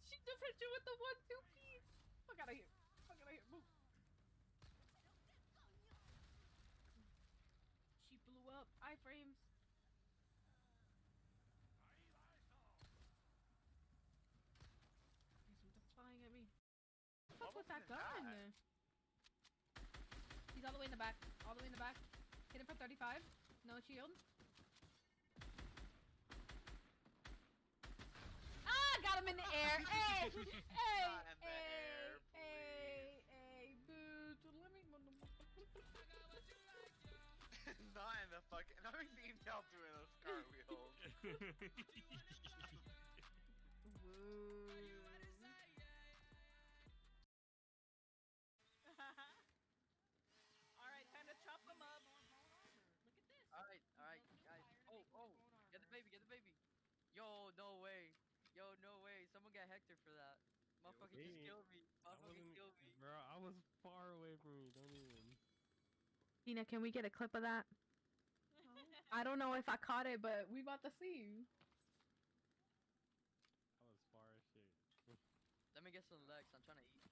She just hit you with the 1-2 piece. Fuck out of here. Fuck out of here. Move. She blew up. Iframes. There's something flying at me. What the fuck was that gun? He's all the way in the back. All the way in the back. Hit him for 35. No shield. Ah! Got him in the air. Hey! Hey! Hey! Bitch. Let me. Not in the fucking. I've never seen y'all doing those cartwheels. Woo. Alright, time to chop them up. Look at this. Alright, guys. Oh, get the baby. Yo, no way. Someone get Hector for that. Motherfucker just killed me. Bro, I was far away from you. Don't even. Tina, can we get a clip of that? I don't know if I caught it, but we about to see. I was far as shit. Let me get some legs. I'm trying to eat.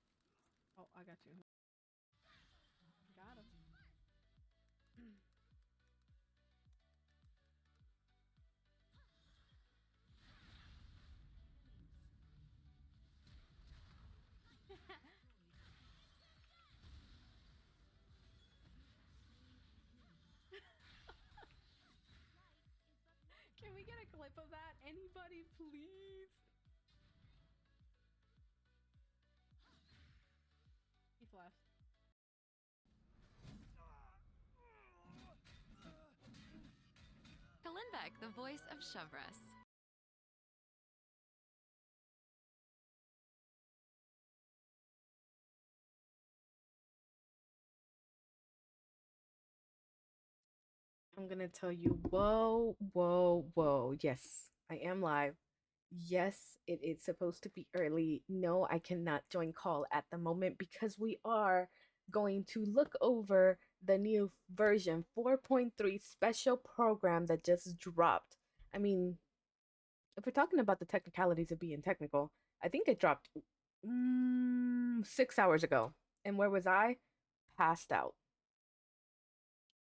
Oh, I got you. Got him. Can we get a clip of that? Anybody, please? He flashed. Kalinbeck, the voice of Shovres. I'm gonna tell you, whoa. Yes, I am live. Yes, it is supposed to be early. No, I cannot join call at the moment because we are going to look over the new version 4.3 special program that just dropped. I mean, if we're talking about the technicalities of being technical, I think it dropped 6 hours ago. And where was I? Passed out.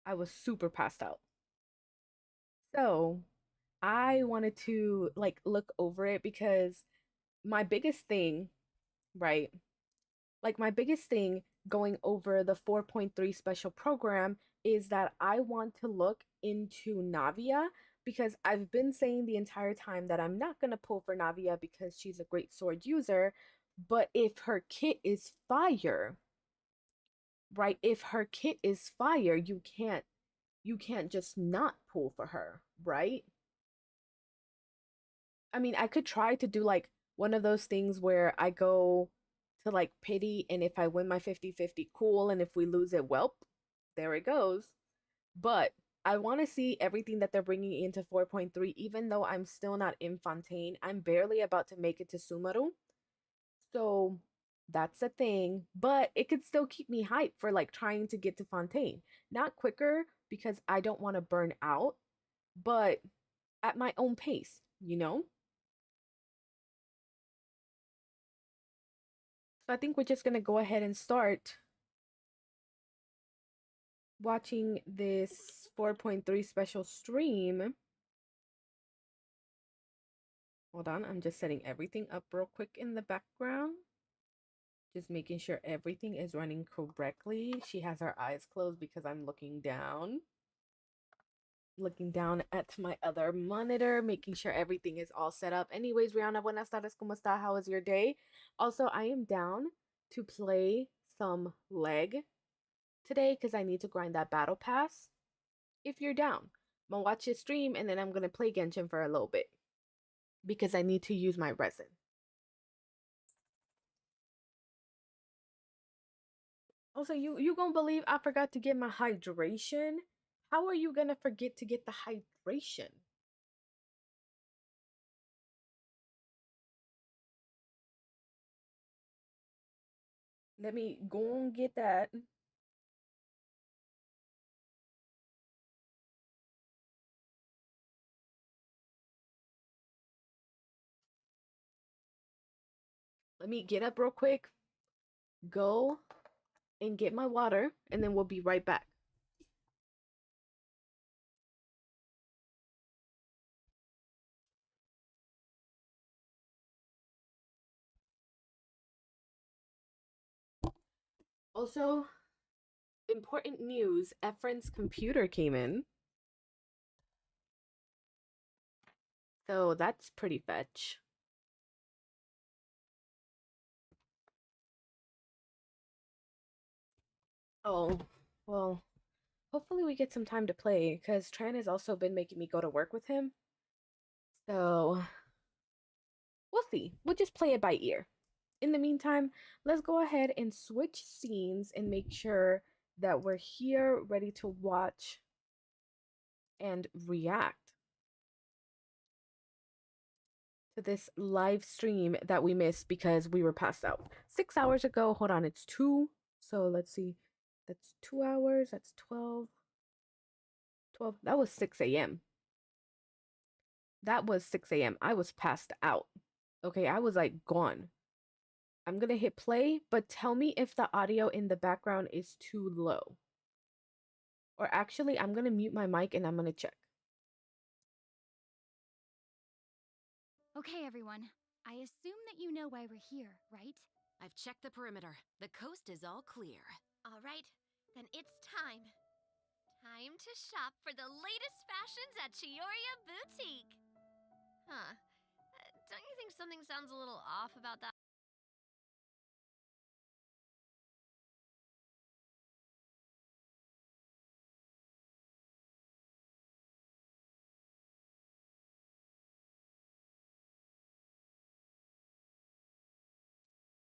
I was super passed out. So I wanted to like look over it because my biggest thing, right? Like my biggest thing going over the 4.3 special program is that I want to look into Navia because I've been saying the entire time that I'm not going to pull for Navia because she's a great sword user, but if her kit is fire, right? If her kit is fire, you can't just not pull for her, right? I mean, I could try to do like one of those things where I go to like pity, and if I win my 50-50, cool, and if we lose it, welp, there it goes. But I want to see everything that they're bringing into 4.3, even though I'm still not in Fontaine. I'm barely about to make it to Sumaru. So that's a thing, but it could still keep me hyped for like trying to get to Fontaine. Not quicker because I don't want to burn out, but at my own pace, you know? So I think we're just going to go ahead and start watching this 4.3 special stream. Hold on, I'm just setting everything up real quick in the background. Just making sure everything is running correctly. She has her eyes closed because I'm looking down. Looking down at my other monitor, making sure everything is all set up. Anyways, Rihanna, buenas tardes, ¿cómo está? How was your day? Also, I am down to play some leg today because I need to grind that battle pass. If you're down, I'm gonna watch your stream and then I'm gonna play Genshin for a little bit because I need to use my resin. Also, you gonna believe I forgot to get my hydration? How are you gonna forget to get the hydration? Let me go and get that. Let me get up real quick, go and get my water, and then we'll be right back. Also, important news, Efren's computer came in. So that's pretty fetch. Oh, well, hopefully we get some time to play, because Tran has also been making me go to work with him. So, we'll see. We'll just play it by ear. In the meantime, let's go ahead and switch scenes and make sure that we're here ready to watch and react to this live stream that we missed because we were passed out 6 hours ago. Hold on, it's 2. So let's see. That's 2 hours. That's 12. That was 6 a.m. That was 6 a.m. I was passed out. Okay, I was like gone. I'm gonna hit play, but tell me if the audio in the background is too low. Or actually, I'm gonna mute my mic and I'm gonna check. Okay, everyone. I assume that you know why we're here, right? I've checked the perimeter. The coast is all clear. All right, then it's time. Time to shop for the latest fashions at Chioria Boutique. Huh. Don't you think something sounds a little off about that?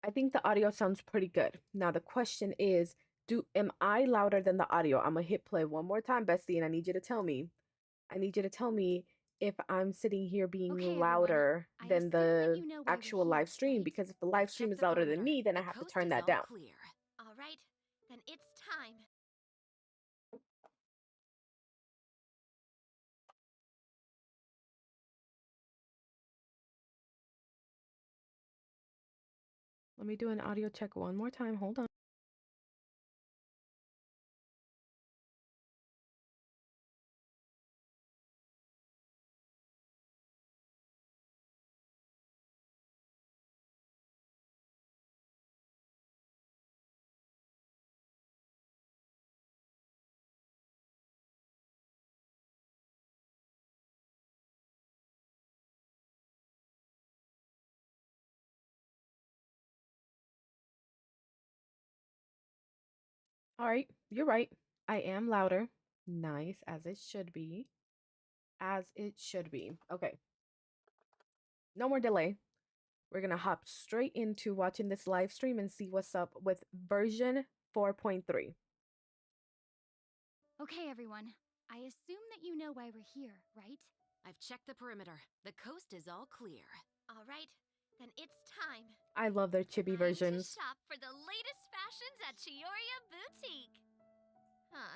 I think the audio sounds pretty good. Now the question is, am I louder than the audio? I'm gonna hit play one more time, Bestie, and I need you to tell me. I need you to tell me if I'm sitting here being Okay, louder everyone. I than assume that the you know why we're actual here, live stream, right? because if the live stream Check is the louder than perimeter. me, then I The have to coast turn is that all down. clear. All right, then it's time. Let me do an audio check one more time. Hold on. All right, you're right. I am louder. Nice, as it should be. As it should be. Okay. No more delay. We're gonna hop straight into watching this live stream and see what's up with version 4.3. Okay, everyone. I assume that you know why we're here, right? I've checked the perimeter. The coast is all clear. All right, then it's time. I love their chibi Time versions. to shop for the latest fashions at Chioria Boutique. Huh.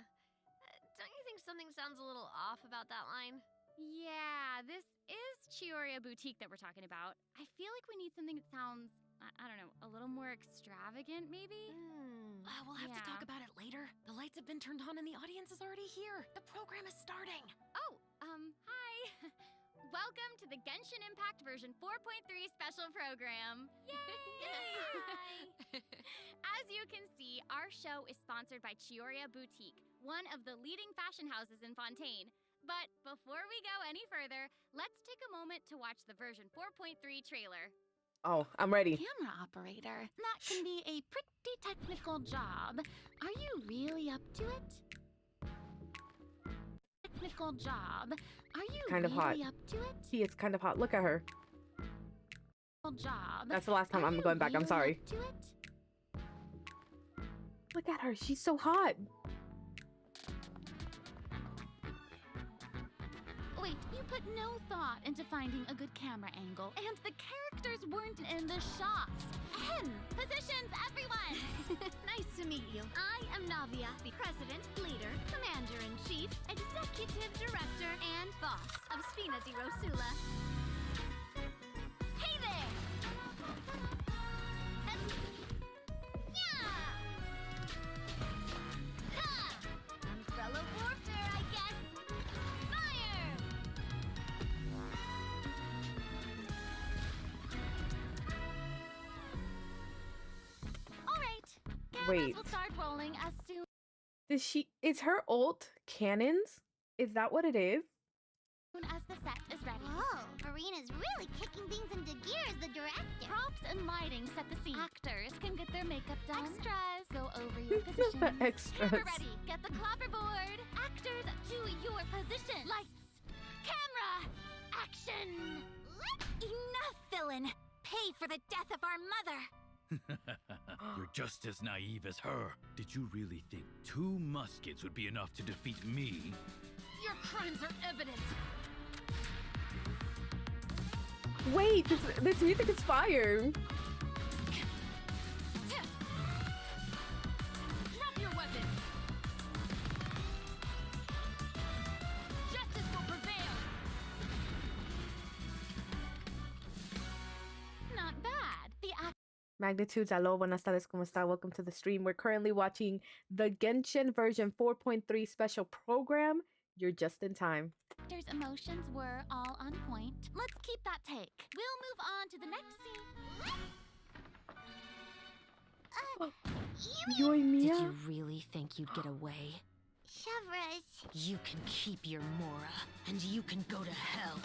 Don't you think something sounds a little off about that line? Yeah, this is Chioria Boutique that we're talking about. I feel like we need something that sounds, I don't know, a little more extravagant, maybe? We'll have to talk about it later. The lights have been turned on and the audience is already here. The program is starting. Oh, hi. Welcome to the Genshin Impact version 4.3 special program. Yay! As you can see, our show is sponsored by Chioria Boutique, one of the leading fashion houses in Fontaine. But before we go any further, let's take a moment to watch the version 4.3 trailer. Oh, I'm ready. Camera operator. That can be a pretty technical job. Are you really up to it? Technical job. Are you Kind of hot. really up to it? He is kind of hot. Look at her. Job. That's the last time Are I'm you going back. I'm really sorry. up to it? Look at her. She's so hot. Wait, you put no thought into finding a good camera angle, and the characters weren't in the shots. And positions, everyone! Nice to meet you. I am Navia, the president, leader, commander-in-chief, executive director, and boss of Spina di Rosula. Hey there! cameras Wait. will start rolling as soon Is her ult cannons? Is that what it is? as the set is ready. Whoa, Marina's really kicking things into gear as the director. Props and lighting set the scene. Actors can get their makeup done. Extras go over your The positions. extras. Camera ready. Get the clapperboard. Actors to your position. Lights. Camera. Action. Enough, villain! Pay for the death of our mother! You're just as naive as her. Did you really think 2 muskets would be enough to defeat me? Your crimes are evident. Wait, this music is fire. Drop your weapons. Justice will prevail. Not bad. The Magnitudes, hello, buenas tardes, ¿cómo está? Welcome to the stream. We're currently watching the Genshin version 4.3 special program. You're just in time. actor's emotions were all on point. Let's keep that take. We'll move on to the next scene. Yoimiya? Did you really think you'd get away? Chevras. You can keep your Mora, and you can go to hell.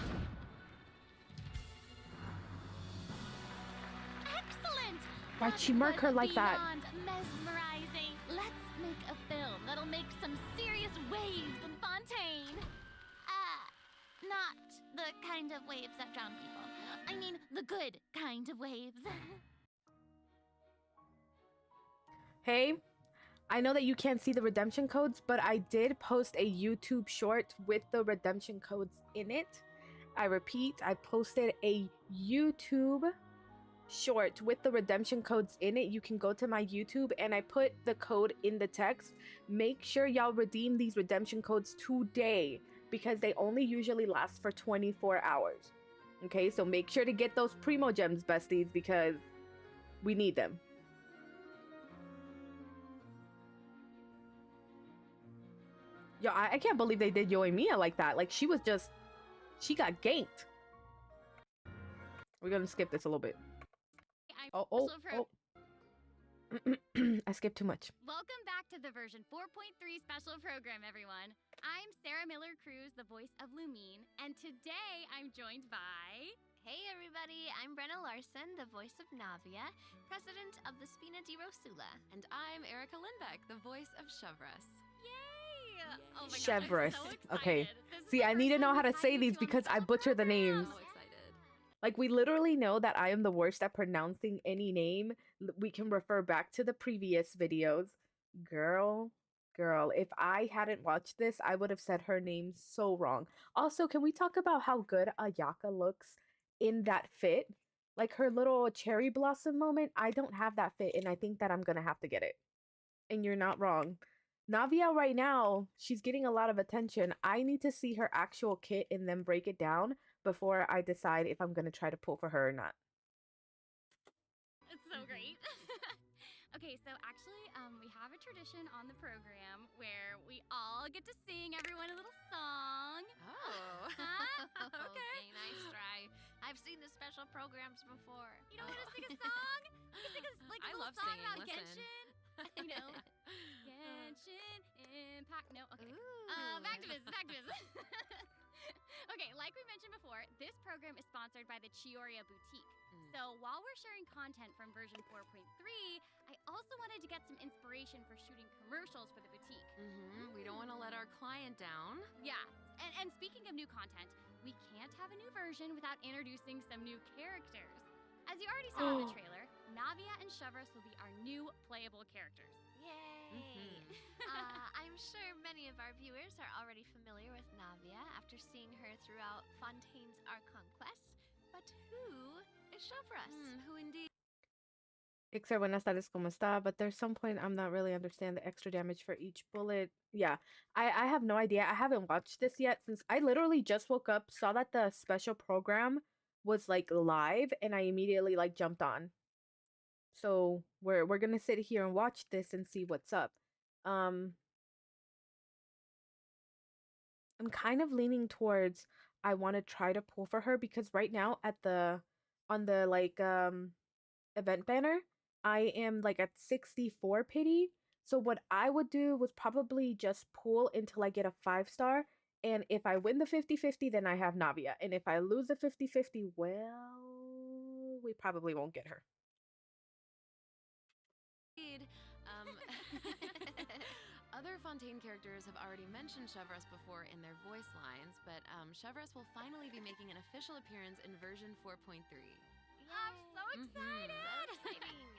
Excellent! Why'd she mark was her like that? beyond mesmerizing. Let's make a film that'll make some serious waves in Fontaine. Not the kind of waves that drown people. I mean, the good kind of waves. Hey, I know that you can't see the redemption codes, but I did post a YouTube short with the redemption codes in it. I repeat, I posted a YouTube short with the redemption codes in it. You can go to my YouTube and I put the code in the text. Make sure y'all redeem these redemption codes today because they only usually last for 24 hours. Okay, so make sure to get those primo gems, besties, because we need them. Yo, I can't believe they did Yoimiya like that. Like, she was just... She got ganked. We're gonna skip this a little bit. Oh. I skipped too much. Welcome back to the version 4.3 special program, everyone. I'm Sarah Miller Cruz, the voice of Lumine, and today I'm joined by... Hey everybody, I'm Brenna Larson, the voice of Navia, president of the Spina di Rosula. And I'm Erica Lindbeck, the voice of Chevras. Yay! Oh my Chevras. gosh, I'm so Okay. excited. This is See, the I first need to know time how to we've say had these you on because I the butcher the program. names. So excited. Like, we literally know that I am the worst at pronouncing any name. We can refer back to the previous videos. Girl, if I hadn't watched this, I would have said her name so wrong. Also, can we talk about how good Ayaka looks in that fit? Like, her little cherry blossom moment, I don't have that fit, and I think that I'm gonna have to get it. And you're not wrong. Navia right now, she's getting a lot of attention. I need to see her actual kit and then break it down before I decide if I'm gonna try to pull for her or not. It's so great. Okay, so actually, we have a tradition on the program where we all get to sing everyone a little song. Oh. Huh? Okay. Okay, nice try. I've seen the special programs before. You don't want to sing a song? We can sing a, like, a I little love song singing, about listen. Genshin. You know, Genshin Impact. No, okay. Ooh. Back to business. Okay, like we mentioned before, this program is sponsored by the Chioria Boutique. So while we're sharing content from version 4.3, I also wanted to get some inspiration for shooting commercials for the boutique. We don't want to let our client down. Yeah, and speaking of new content, we can't have a new version without introducing some new characters. As you already saw in the trailer, Navia and Chevras will be our new playable characters. Yay! I'm sure many of our viewers are already familiar with Navia after seeing her throughout Fontaine's Archon quest. But who is Chevras? Who indeed? Ixer, buenas tardes, ¿cómo está? But there's some point I'm not really understand the extra damage for each bullet. Yeah, I have no idea. I haven't watched this yet since I literally just woke up, saw that the special program was like live, and I immediately like jumped on. So we're gonna sit here and watch this and see what's up. I'm kind of leaning towards I want to try to pull for her because right now on the like event banner, I am like at 64 pity. So what I would do was probably just pull until I get a 5-star. And if I win the 50-50, then I have Navia. And if I lose the 50-50, well, we probably won't get her. Indeed. Other Fontaine characters have already mentioned Chevreuse before in their voice lines, but Chevreuse will finally be making an official appearance in version 4.3. I'm so excited! So exciting.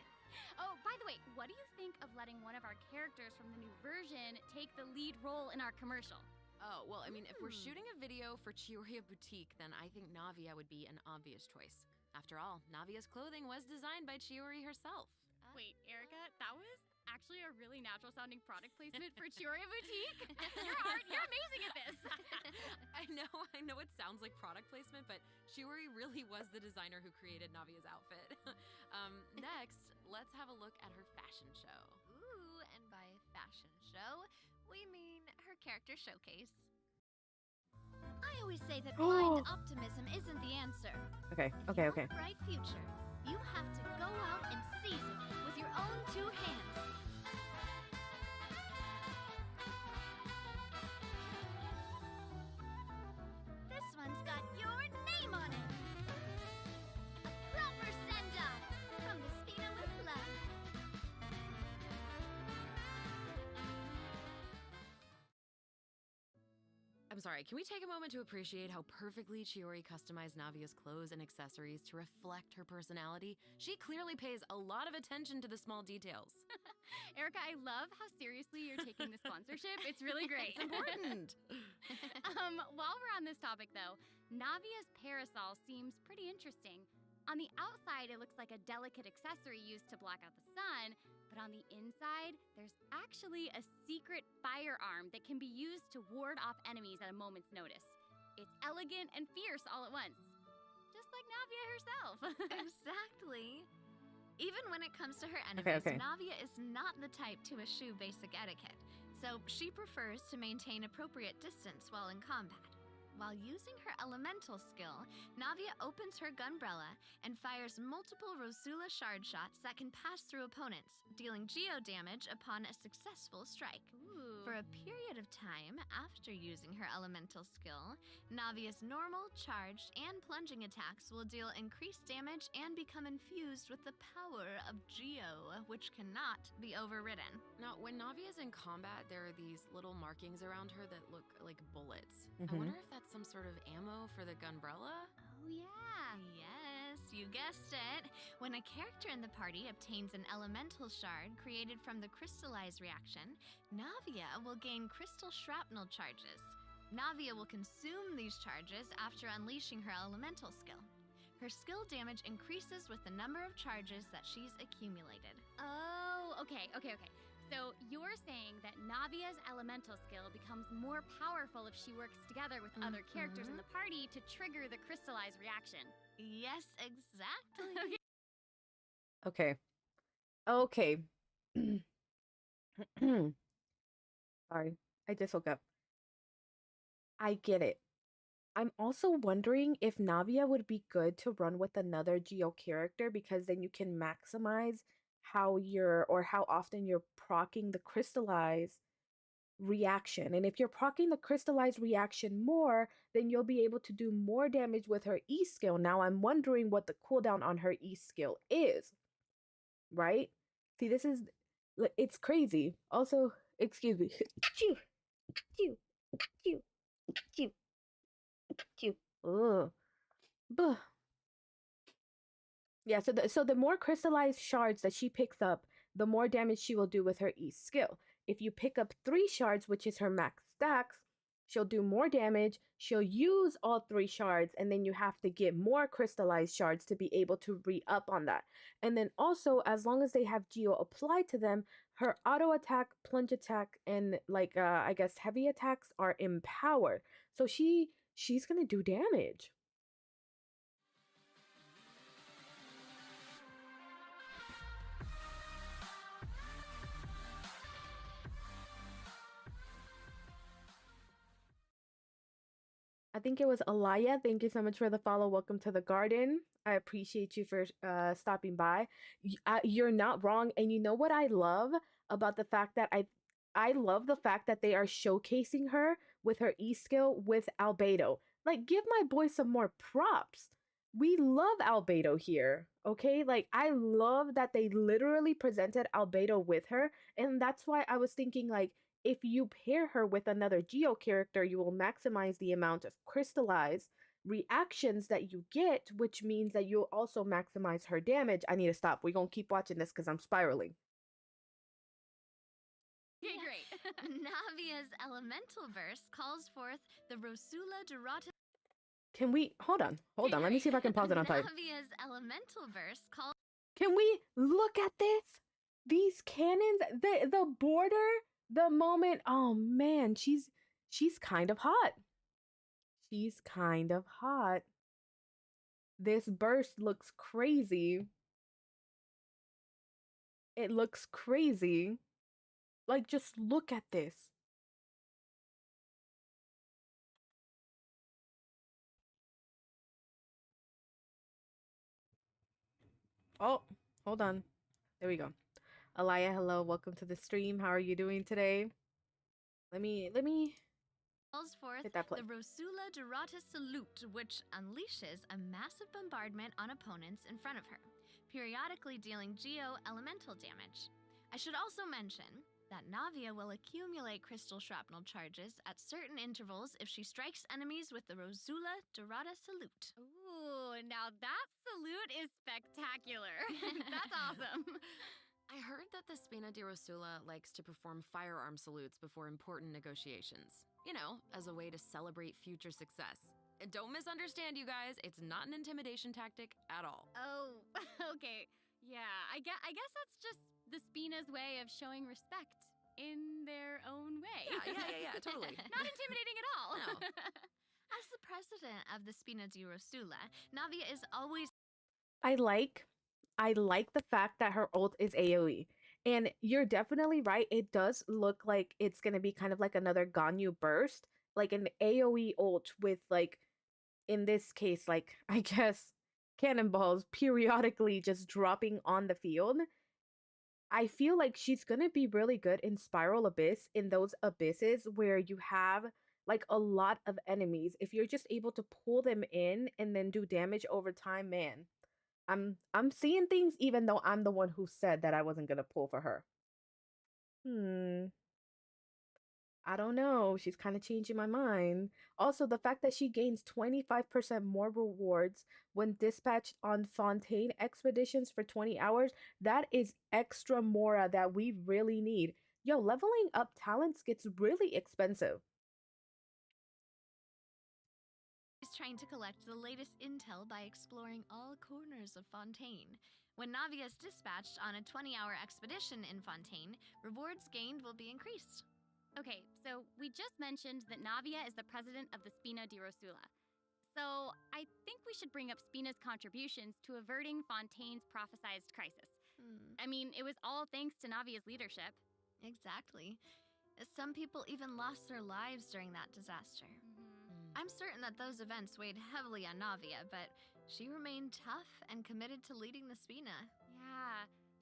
Oh, by the way, what do you think of letting one of our characters from the new version take the lead role in our commercial? Oh, well, I mean, if we're shooting a video for Chioria Boutique, then I think Navia would be an obvious choice. After all, Navia's clothing was designed by Chiori herself. Wait, Erica, that was actually a really natural sounding product placement for Chioria Boutique. You're amazing at this. I know it sounds like product placement, but Chiori really was the designer who created Navia's outfit. Next, let's have a look at her fashion show. Ooh, and by fashion show, we mean her character showcase. I always say that blind optimism isn't the answer. Okay, If okay, you okay. want a bright future, you have to go out and seize it with your own 2 hands. This one's got your name on it. A proper send-off from the Spina with love. I'm sorry, can we take a moment to appreciate how perfectly Chiori customized Navia's clothes and accessories to reflect her personality? She clearly pays a lot of attention to the small details. Erica, I love how seriously you're taking the sponsorship. It's really great. It's important. While we're on this topic, though, Navia's parasol seems pretty interesting. On the outside, it looks like a delicate accessory used to block out the sun, but on the inside, there's actually a secret firearm that can be used to ward off enemies at a moment's notice. It's elegant and fierce all at once, just like Navia herself. Exactly. Even when it comes to her enemies, okay. Navia is not the type to eschew basic etiquette, so she prefers to maintain appropriate distance while in combat. While using her elemental skill, Navia opens her gunbrella and fires multiple Rosula shard shots that can pass through opponents, dealing geo damage upon a successful strike. Ooh. For a period of time after using her elemental skill, Navia's normal, charged, and plunging attacks will deal increased damage and become infused with the power of Geo, which cannot be overridden. Now, when Navia's in combat, there are these little markings around her that look like bullets. I Mhm. wonder if that's some sort of ammo for the gunbrella? Oh, yeah. Yes, you guessed it. When a character in the party obtains an elemental shard created from the crystallize reaction, Navia will gain crystal shrapnel charges. Navia will consume these charges after unleashing her elemental skill. Her skill damage increases with the number of charges that she's accumulated. Oh, okay. So you're saying that Navia's elemental skill becomes more powerful if she works together with other characters in the party to trigger the crystallize reaction. Yes, exactly. Okay. Okay. Sorry, I just woke up. I get it. I'm also wondering if Navia would be good to run with another Geo character because then you can maximize how often you're proccing the crystallize reaction. And if you're proccing the crystallized reaction more, then you'll be able to do more damage with her E skill. Now I'm wondering what the cooldown on her E skill is. Right? See, it's crazy. Also, excuse me. Chew. Ugh. Buh. Yeah, so the more crystallized shards that she picks up, the more damage she will do with her E skill. If you pick up 3 shards, which is her max stacks, she'll do more damage. She'll use all 3 shards, and then you have to get more crystallized shards to be able to re-up on that. And then also, as long as they have Geo applied to them, her auto attack, plunge attack, and I guess heavy attacks are empowered. So she's gonna do damage. think it was Alaya. Thank you so much for the follow. Welcome to the garden. I appreciate you for stopping by. You're not wrong, and you know what I love about the fact that I love the fact that they are showcasing her with her E skill with Albedo. Like, give my boy some more props. We love Albedo here, okay? Like, I love that they literally presented Albedo with her, and that's why I was thinking, like, if you pair her with another Geo character, you will maximize the amount of crystallized reactions that you get, which means that you'll also maximize her damage. I need to stop. We're gonna keep watching this because I'm spiraling. Okay, great. Navia's elemental burst calls forth the Rosula Dorata. Can we hold on? Hold on. Let me see if I can pause it on time. Navia's elemental burst calls. Can we look at this? These cannons, the border, the moment. Oh man, she's kind of hot. She's kind of hot. This burst looks crazy. It looks crazy. Like, just look at this. Oh, hold on. There we go. Alaya, hello. Welcome to the stream. How are you doing today? Let me Calls forth hit that play. the Rosula Dorata Salute, which unleashes a massive bombardment on opponents in front of her, periodically dealing Geo elemental damage. I should also mention that Navia will accumulate crystal shrapnel charges at certain intervals if she strikes enemies with the Rosula Dorata Salute. Ooh, now that salute is spectacular. That's awesome. I heard that the Spina di Rosula likes to perform firearm salutes before important negotiations. You know, as a way to celebrate future success. And don't misunderstand, you guys, it's not an intimidation tactic at all. Oh, okay. Yeah, I guess that's just the Spina's way of showing respect in their own way. Yeah, totally. Not intimidating at all. No. As the president of the Spina di Rosula, Navia is always. I like the fact that her ult is AoE. And you're definitely right. It does look like it's going to be kind of like another Ganyu burst, like an AoE ult with, like, in this case, like, I guess cannonballs periodically just dropping on the field. I feel like she's going to be really good in Spiral Abyss, in those abysses where you have like a lot of enemies. If you're just able to pull them in and then do damage over time, man. I'm seeing things even though I'm the one who said that I wasn't gonna pull for her. I don't know. She's kind of changing my mind. Also, the fact that she gains 25% more rewards when dispatched on Fontaine expeditions for 20 hours, that is extra mora that we really need. Yo, leveling up talents gets really expensive. Trying to collect the latest intel by exploring all corners of Fontaine. When Navia is dispatched on a 20-hour expedition in Fontaine, rewards gained will be increased. Okay, so we just mentioned that Navia is the president of the Spina di Rosula. So I think we should bring up Spina's contributions to averting Fontaine's prophesized crisis. I mean, it was all thanks to Navia's leadership. Exactly. Some people even lost their lives during that disaster. I'm certain that those events weighed heavily on Navia, but she remained tough and committed to leading the Spina.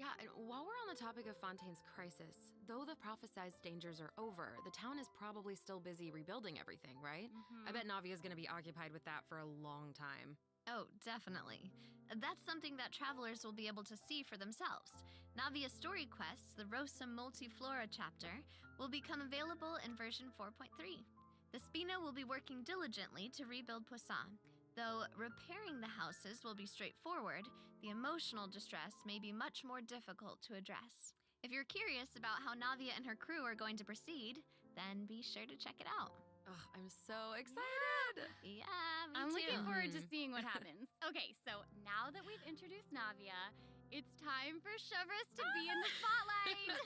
Yeah, and while we're on the topic of Fontaine's crisis, though the prophesized dangers are over, the town is probably still busy rebuilding everything, right? I bet Navia's gonna be occupied with that for a long time. Oh, definitely. That's something that travelers will be able to see for themselves. Navia's story quests, the Rosa Multiflora chapter, will become available in version 4.3. The Spina will be working diligently to rebuild Poisson. Though repairing the houses will be straightforward, the emotional distress may be much more difficult to address. If you're curious about how Navia and her crew are going to proceed, then be sure to check it out. Ugh, I'm so excited! Yeah, me I'm too. looking forward to seeing what happens. Okay, so now that we've introduced Navia, it's time for Chevrolet to be in the spotlight!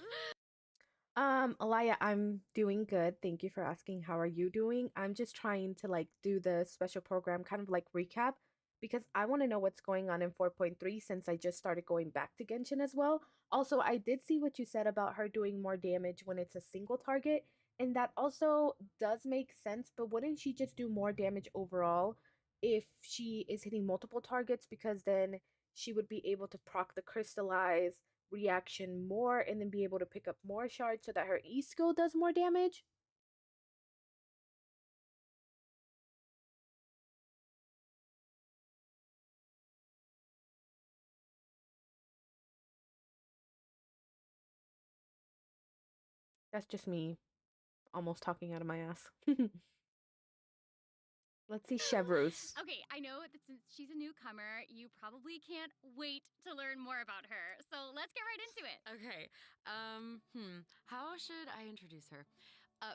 Alaya, I'm doing good. Thank you for asking. How are you doing? I'm just trying to like do the special program kind of like recap because I want to know what's going on in 4.3 since I just started going back to Genshin as well. Also, I did see what you said about her doing more damage when it's a single target. And that also does make sense, but wouldn't she just do more damage overall if she is hitting multiple targets? Because then she would be able to proc the crystallize reaction more and then be able to pick up more shards so that her E skill does more damage. That's just me almost talking out of my ass. Let's see Chevreuse. Okay, I know that since she's a newcomer, you probably can't wait to learn more about her. So let's get right into it. Okay. How should I introduce her?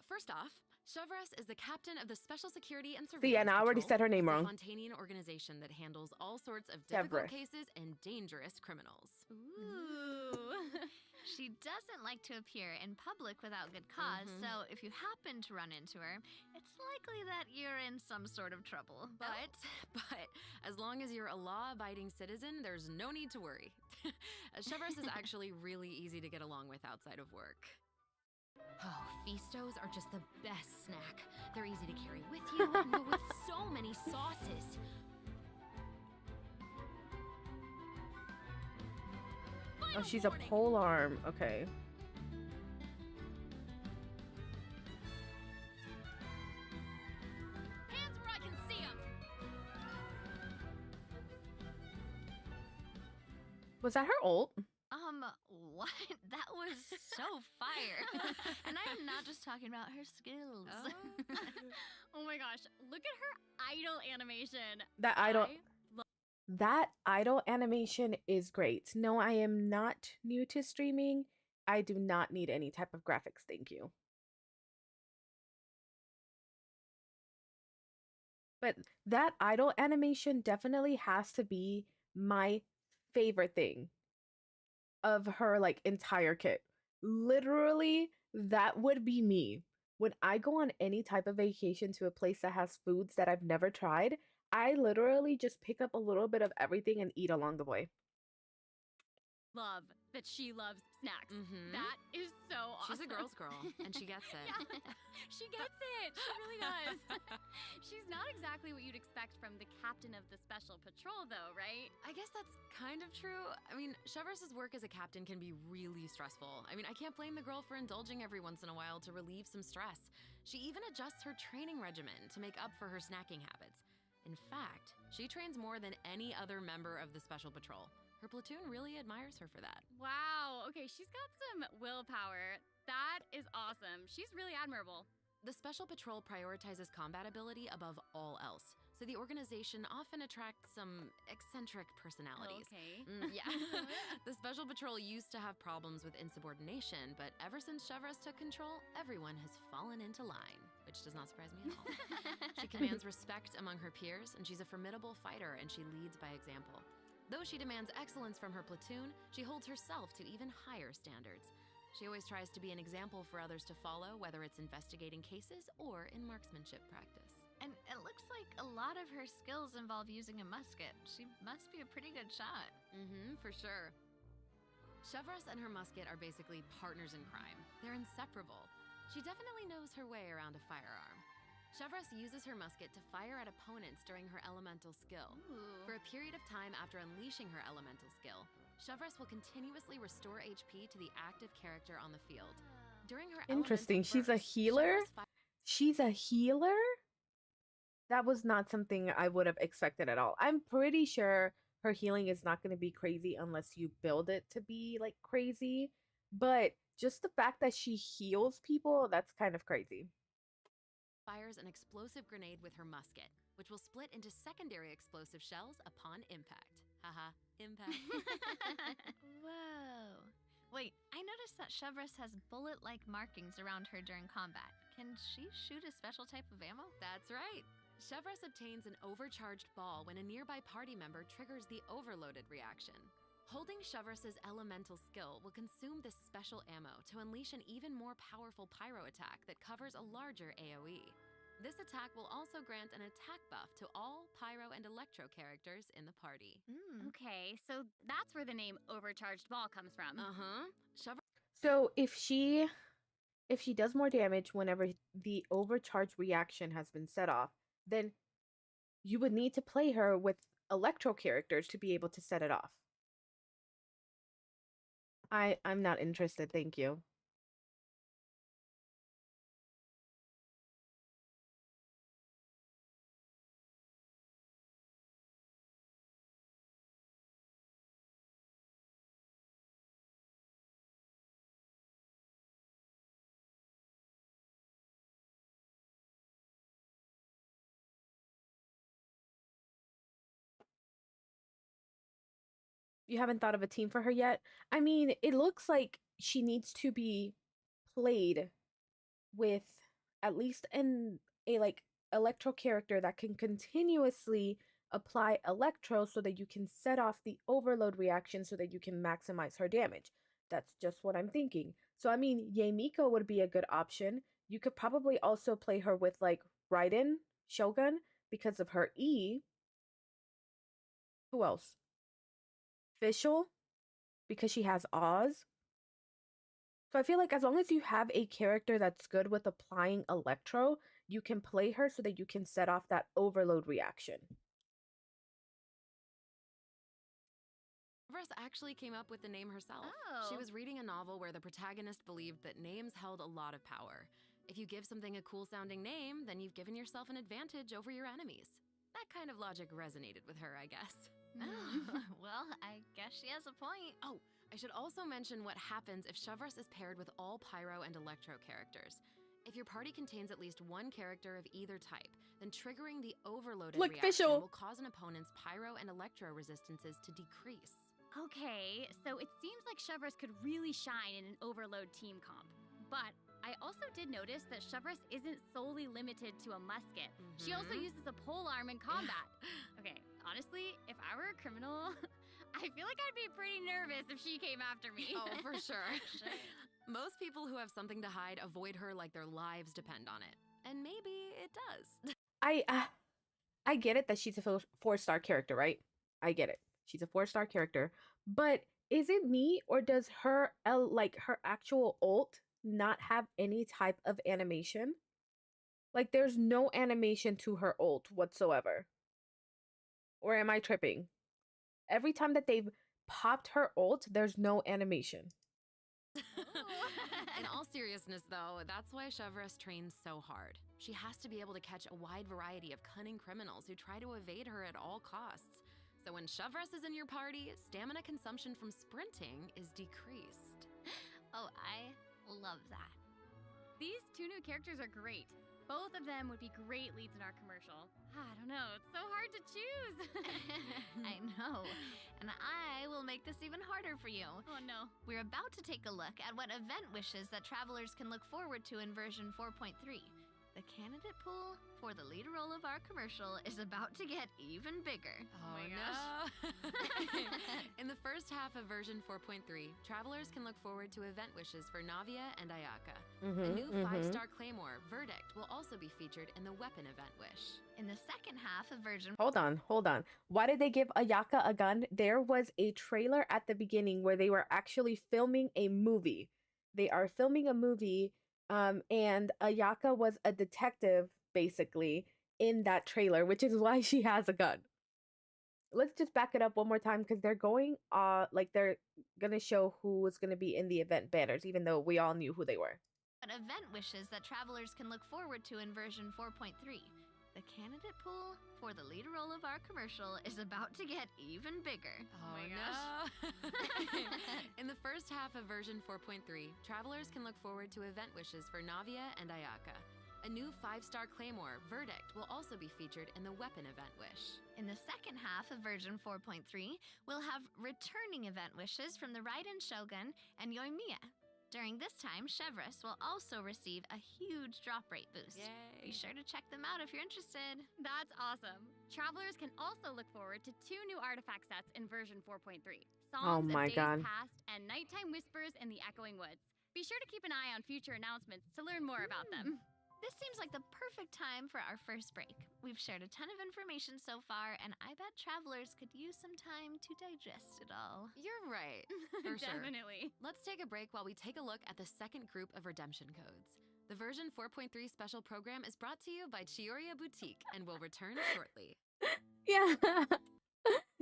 First off, Chevreuse is the captain of the Special Security and Surveillance See, and I already Patrol. said her name It's wrong. a Fontanian organization that handles all sorts of difficult Chevreuse. cases and dangerous criminals. Ooh. She doesn't like to appear in public without good because so if you happen to run into her, it's likely that you're in some sort of trouble. But as long as you're a law-abiding citizen, there's no need to worry. Chevreuse is actually really easy to get along with outside of work. Oh, Feastos are just the best snack. They're easy to carry with you and go with so many sauces. Oh, she's a pole arm. Okay. Hands where I can see them. Was that her ult? What? That was so fire. And I am not just talking about her skills. Oh my gosh, look at her idle animation. That idle animation is great. No, I am not new to streaming. I do not need any type of graphics, thank you. But that idle animation definitely has to be my favorite thing of her like entire kit. Literally, that would be me. When I go on any type of vacation to a place that has foods that I've never tried, I literally just pick up a little bit of everything and eat along the way. Love that she loves snacks. Mhm. That is so awesome. She's a girl's girl, and she gets it. Yeah, she gets it. She really does. She's not exactly what you'd expect from the captain of the special patrol, though, right? I guess that's kind of true. I mean, Chevreuse' work as a captain can be really stressful. I mean, I can't blame the girl for indulging every once in a while to relieve some stress. She even adjusts her training regimen to make up for her snacking habits. In fact, she trains more than any other member of the Special Patrol. Her platoon really admires her for that. Wow. Okay, she's got some willpower. That is awesome. She's really admirable. The Special Patrol prioritizes combat ability above all else, so the organization often attracts some eccentric personalities. Okay. Yeah. The Special Patrol used to have problems with insubordination, but ever since Chevreuse took control, everyone has fallen into line, which does not surprise me at all. She commands respect among her peers, and she's a formidable fighter, and she leads by example. Though she demands excellence from her platoon, she holds herself to even higher standards. She always tries to be an example for others to follow, whether it's investigating cases or in marksmanship practice. And it looks like a lot of her skills involve using a musket. She must be a pretty good shot. For sure. Chevreuse and her musket are basically partners in crime. They're inseparable. She definitely knows her way around a firearm. Chevreuse uses her musket to fire at opponents during her elemental skill. Ooh. For a period of time after unleashing her elemental skill, Chevreuse will continuously restore HP to the active character on the field. During her Interesting. elemental She's a burst, healer? Chevreuse She's a healer? That was not something I would have expected at all. I'm pretty sure her healing is not going to be crazy unless you build it to be like crazy. But just the fact that she heals people, that's kind of crazy. fires an explosive grenade with her musket, which will split into secondary explosive shells upon impact. Haha, impact. Whoa. Wait, I noticed that Chevreuse has bullet-like markings around her during combat. Can she shoot a special type of ammo? That's right. Chevreuse obtains an overcharged ball when a nearby party member triggers the overloaded reaction. Holding Chevreuse's elemental skill will consume this special ammo to unleash an even more powerful pyro attack that covers a larger AoE. This attack will also grant an attack buff to all pyro and electro characters in the party. Okay, so that's where the name overcharged ball comes from. Uh-huh. So if she If she does more damage whenever the overcharge reaction has been set off, then you would need to play her with electro characters to be able to set it off. I'm not interested, thank you. You haven't thought of a team for her yet? I mean, it looks like she needs to be played with at least a like electro character that can continuously apply electro so that you can set off the overload reaction so that you can maximize her damage. That's just what I'm thinking. So I mean, Yamiko would be a good option. You could probably also play her with like Raiden, Shogun because of her E. Who else? Fischl because she has Oz. So I feel like as long as you have a character that's good with applying electro, you can play her so that you can set off that overload reaction. Russ actually came up with the name herself. She was reading a novel where the protagonist believed that names held a lot of power. If you give something a cool sounding name, then you've given yourself an advantage over your enemies. That kind of logic resonated with her, I guess. Oh, well, I guess she has a point. Oh, I should also mention what happens if Shavras is paired with all Pyro and Electro characters. If your party contains at least one character of either type, then triggering the overloaded reaction will cause an opponent's Pyro and Electro resistances to decrease. Okay, so it seems like Shavras could really shine in an overload team comp. But I also did notice that Shavras isn't solely limited to a musket. She also uses a polearm in combat. Okay, honestly, if I were a criminal, I feel like I'd be pretty nervous if she came after me. Oh, for sure. Most people who have something to hide avoid her like their lives depend on it. And maybe it does. I get it that she's a 4-star character, right? I get it. She's a 4-star character. But is it me or does her her actual ult not have any type of animation? Like there's no animation to her ult whatsoever. Or am I tripping? Every time that they've popped her ult, there's no animation. In all seriousness, though, that's why Shavras trains so hard. She has to be able to catch a wide variety of cunning criminals who try to evade her at all costs. So when Shavras is in your party, stamina consumption from sprinting is decreased. Oh, I love that. These two new characters are great. Both of them would be great leads in our commercial. I don't know, it's so hard to choose. I know. And I will make this even harder for you. Oh no. We're about to take a look at what event wishes that travelers can look forward to in version 4.3. The candidate pool for the lead role of our commercial is about to get even bigger. Oh my gosh. In the first half of version 4.3, travelers can look forward to event wishes for Navia and Ayaka. A new 5-star Claymore, Verdict, will also be featured in the weapon event wish. In the second half of version... Hold on. Why did they give Ayaka a gun? There was a trailer at the beginning where they were actually filming a movie. They are filming a movie, and Ayaka was a detective, basically, in that trailer, which is why she has a gun. Let's just back it up one more time because they're going, they're gonna show who is gonna be in the event banners, even though we all knew who they were. What event wishes that travelers can look forward to in version 4.3? The candidate pool for the lead role of our commercial is about to get even bigger. Oh my gosh. In the first half of version 4.3, travelers can look forward to event wishes for Navia and Ayaka. A new 5-star Claymore, Verdict, will also be featured in the weapon event wish. In the second half of version 4.3, we'll have returning event wishes from the Raiden Shogun and Yoimiya. During this time, Shavras will also receive a huge drop rate boost. Yay. Be sure to check them out if you're interested. That's awesome. Travelers can also look forward to 2 new artifact sets in version 4.3. Songs of Days Past and Nighttime Whispers in the Echoing Woods. Be sure to keep an eye on future announcements to learn more about them. This seems like the perfect time for our first break. We've shared a ton of information so far, and I bet travelers could use some time to digest it all. You're right. For sure. Definitely. Let's take a break while we take a look at the second group of redemption codes. The version 4.3 special program is brought to you by Chioria Boutique and will return shortly. Yeah.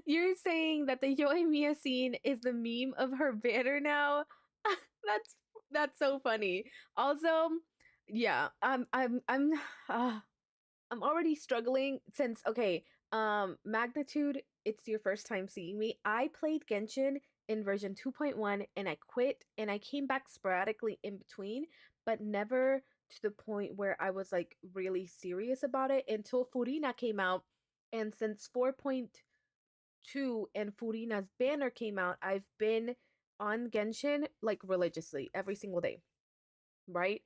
You're saying that the Yoimiya scene is the meme of her banner now? That's so funny. Also, yeah, uh, I'm already struggling since okay, Magnitude, it's your first time seeing me. I played Genshin in version 2.1 and I quit and I came back sporadically in between, but never to the point where I was like really serious about it until Furina came out. And since 4.2 and Furina's banner came out, I've been on Genshin like religiously every single day, right?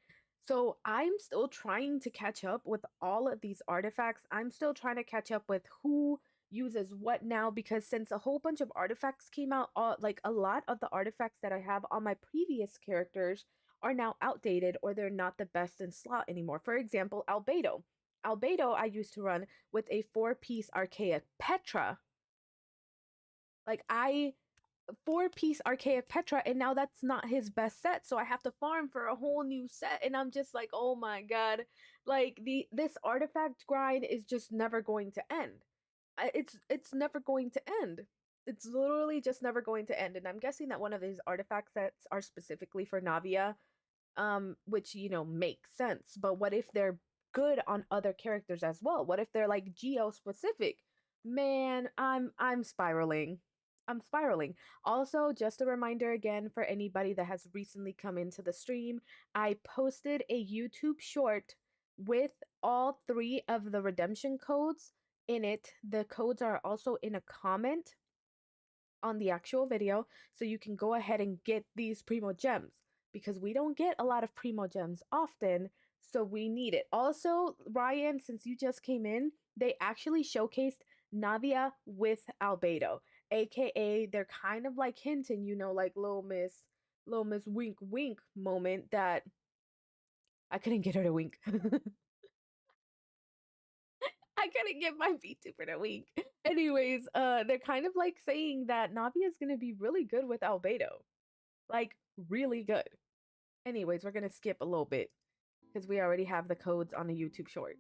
So I'm still trying to catch up with all of these artifacts. I'm still trying to catch up with who uses what now because since a whole bunch of artifacts came out, like a lot of the artifacts that I have on my previous characters are now outdated or they're not the best in slot anymore. For example, Albedo. Albedo I used to run with a 4-piece archaic Petra. Like 4-piece archaic Petra, and now that's not his best set, so I have to farm for a whole new set, and I'm just like, oh my god, like this artifact grind is just never going to end. It's never going to end. It's literally just never going to end, and I'm guessing that one of these artifact sets are specifically for Navia, which makes sense. But what if they're good on other characters as well? What if they're like geo specific? Man, I'm spiraling. I'm spiraling. Also, just a reminder again for anybody that has recently come into the stream, I posted a YouTube short with all 3 of the redemption codes in it. The codes are also in a comment on the actual video, so you can go ahead and get these primo gems because we don't get a lot of primo gems often, so we need it. Also, Ryan, since you just came in, they actually showcased Navia with Albedo, aka they're kind of like hinting, like little miss wink wink moment that I couldn't get her to wink. I couldn't get my VTuber to wink. Anyways, they're kind of like saying that Navi is gonna be really good with Albedo. Like, really good. Anyways, we're gonna skip a little bit because we already have the codes on the YouTube short.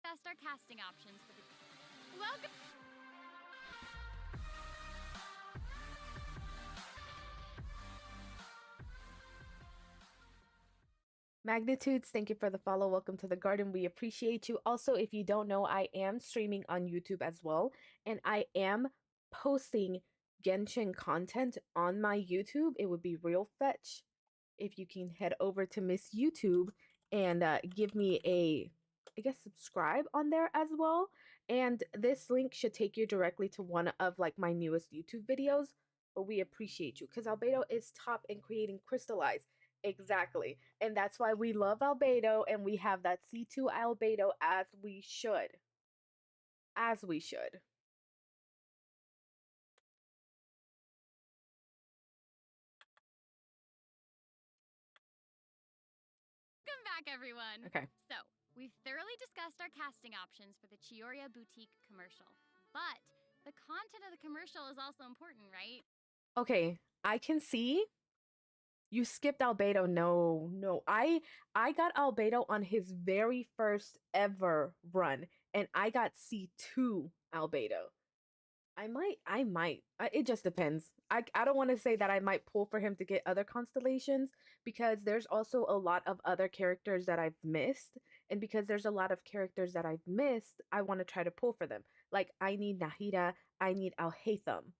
Best our casting options for the welcome. Magnitudes, thank you for the follow. Welcome to the garden. We appreciate you. Also, if you don't know, I am streaming on YouTube as well, and I am posting Genshin content on my YouTube. It would be real fetch if you can head over to Miss YouTube and give me a, I guess, subscribe on there as well. And this link should take you directly to one of like my newest YouTube videos. But we appreciate you because Albedo is top in creating crystallized. Exactly. And that's why we love Albedo and we have that C2 Albedo as we should. As we should. Welcome back, everyone. Okay. So, we've thoroughly discussed our casting options for the Chioria Boutique commercial. But the content of the commercial is also important, right? Okay, I can see you skipped Albedo. No. I got Albedo on his very first ever run, and I got C2 Albedo. I might. It just depends. I don't want to say that I might pull for him to get other constellations because there's also a lot of other characters that I've missed. And because there's a lot of characters that I've missed, I want to try to pull for them. Like, I need Nahida, I need Alhaitham.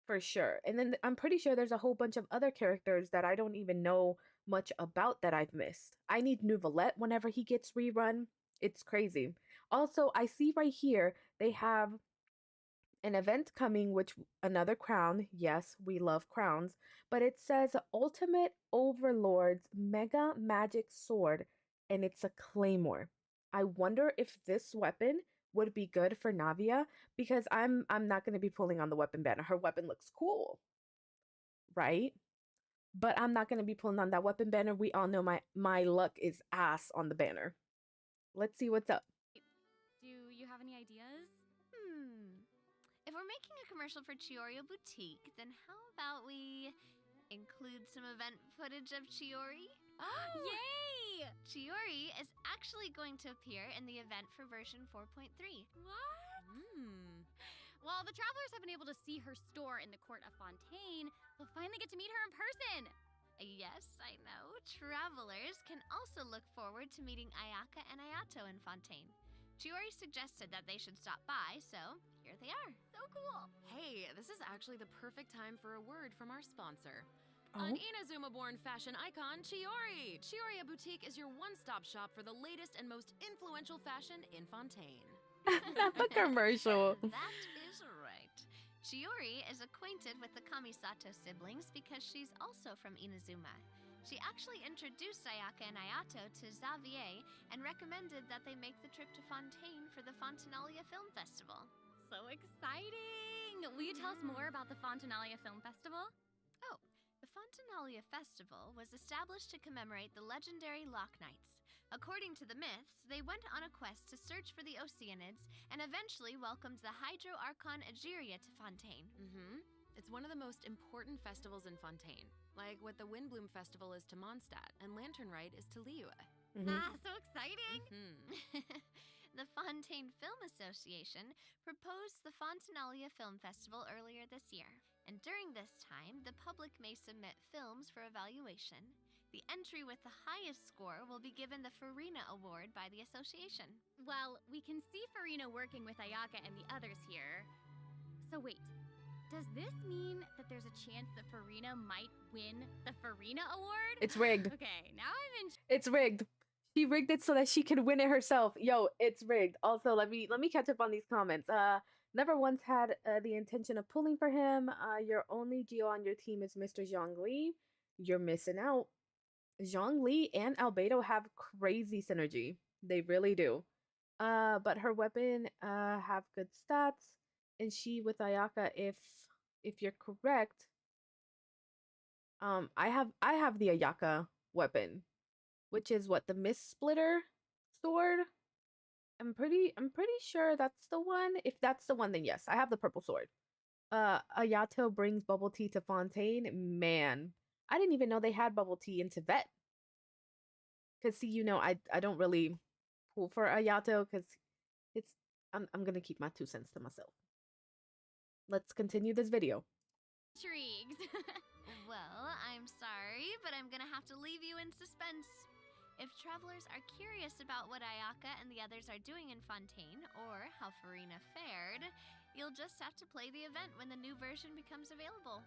For sure. And then I'm pretty sure there's a whole bunch of other characters that I don't even know much about that I've missed. I need Nouvelette whenever he gets rerun. It's crazy. Also, I see right here they have an event coming, which another crown. Yes, we love crowns, but it says Ultimate Overlord's Mega Magic Sword, and it's a claymore. I wonder if this weapon would be good for Navia because I'm not going to be pulling on the weapon banner. Her weapon looks cool, right? but I'm not gonna be pulling on that weapon banner. We all know my luck is ass on the banner. Let's see what's up. Do you have any ideas? If we're making a commercial for Chioria Boutique, then how about we include some event footage of Chiori? Yay! Chiori is actually going to appear in the event for version 4.3. What? While the travelers have been able to see her store in the court of Fontaine, they'll finally get to meet her in person. Yes, I know. Travelers can also look forward to meeting Ayaka and Ayato in Fontaine. Chiori suggested that they should stop by, so here they are. So cool. Hey, this is actually the perfect time for a word from our sponsor. Oh. An Inazuma-born fashion icon, Chiori! Chioria Boutique is your one-stop shop for the latest and most influential fashion in Fontaine. Not the commercial. That is right. Chiori is acquainted with the Kamisato siblings because she's also from Inazuma. She actually introduced Ayaka and Ayato to Xavier and recommended that they make the trip to Fontaine for the Fontanalia Film Festival. So exciting! Will you tell us more about the Fontanalia Film Festival? The Fontanalia Festival was established to commemorate the legendary Lock Knights. According to the myths, they went on a quest to search for the Oceanids and eventually welcomed the Hydro Archon Egeria to Fontaine. It's one of the most important festivals in Fontaine, like what the Windbloom Festival is to Mondstadt and Lantern Rite is to Liyue. So exciting! The Fontaine Film Association proposed the Fontanalia Film Festival earlier this year, and during this time, the public may submit films for evaluation. The entry with the highest score will be given the Farina Award by the association. Well, we can see Farina working with Ayaka and the others here. So wait, does this mean that there's a chance that Farina might win the Farina Award? It's rigged. Okay, now I'm in. It's rigged. She rigged it so that she could win it herself. Yo, it's rigged. Also, let me catch up on these comments. Never once had the intention of pulling for him. Your only Geo on your team is Mr. Zhongli. You're missing out. Zhongli and Albedo have crazy synergy. They really do. But her weapon have good stats, and she with Ayaka, if you're correct, I have the Ayaka weapon, which is what, the Mist Splitter sword. I'm pretty sure that's the one. If that's the one, then yes, I have the purple sword. Ayato brings bubble tea to Fontaine. Man, I didn't even know they had bubble tea in Tibet. Cause see, you know, I don't really pull for Ayato because I'm gonna keep my 2 cents to myself. Let's continue this video. Intrigued. Well, I'm sorry, but I'm gonna have to leave you in suspense. If travelers are curious about what Ayaka and the others are doing in Fontaine, or how Farina fared, you'll just have to play the event when the new version becomes available.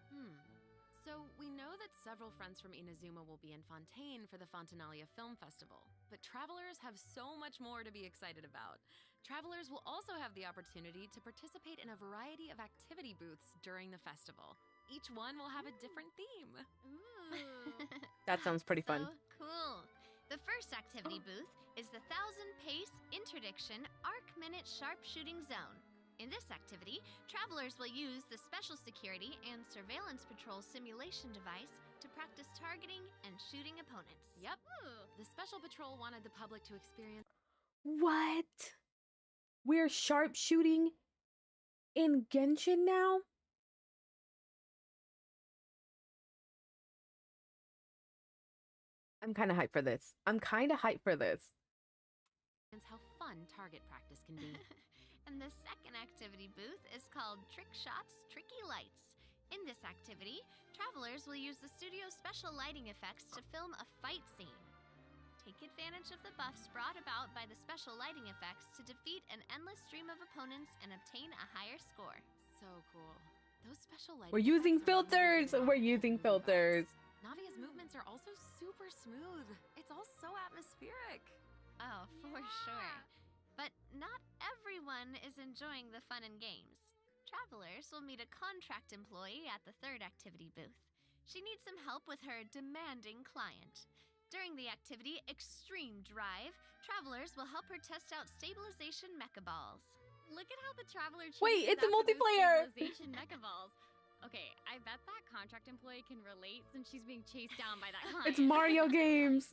So we know that several friends from Inazuma will be in Fontaine for the Fontanalia Film Festival, but travelers have so much more to be excited about. Travelers will also have the opportunity to participate in a variety of activity booths during the festival. Each one will have a different theme. Ooh. That sounds pretty fun. So cool. The first activity booth is the 1000-pace interdiction arc minute sharpshooting zone. In this activity, travelers will use the special security and surveillance patrol simulation device to practice targeting and shooting opponents. Yep. The Special Patrol wanted the public to experience. What? We're sharpshooting in Genshin now? I'm kind of hyped for this. How fun target practice can be. And the second activity booth is called Trick Shots Tricky Lights. In this activity, travelers will use the studio's special lighting effects to film a fight scene. Take advantage of the buffs brought about by the special lighting effects to defeat an endless stream of opponents and obtain a higher score. So cool. Those special lighting We're using effects are really filters. good. We're using filters. Navia's movements are also super smooth. It's all so atmospheric. Oh, for sure. But not everyone is enjoying the fun and games. Travelers will meet a contract employee at the third activity booth. She needs some help with her demanding client. During the activity Extreme Drive, travelers will help her test out stabilization mecha balls. Look at how the traveler Wait, chooses it's a after those multiplayer! stabilization mecha balls. Okay, I bet that contract employee can relate since she's being chased down by that client. It's Mario games.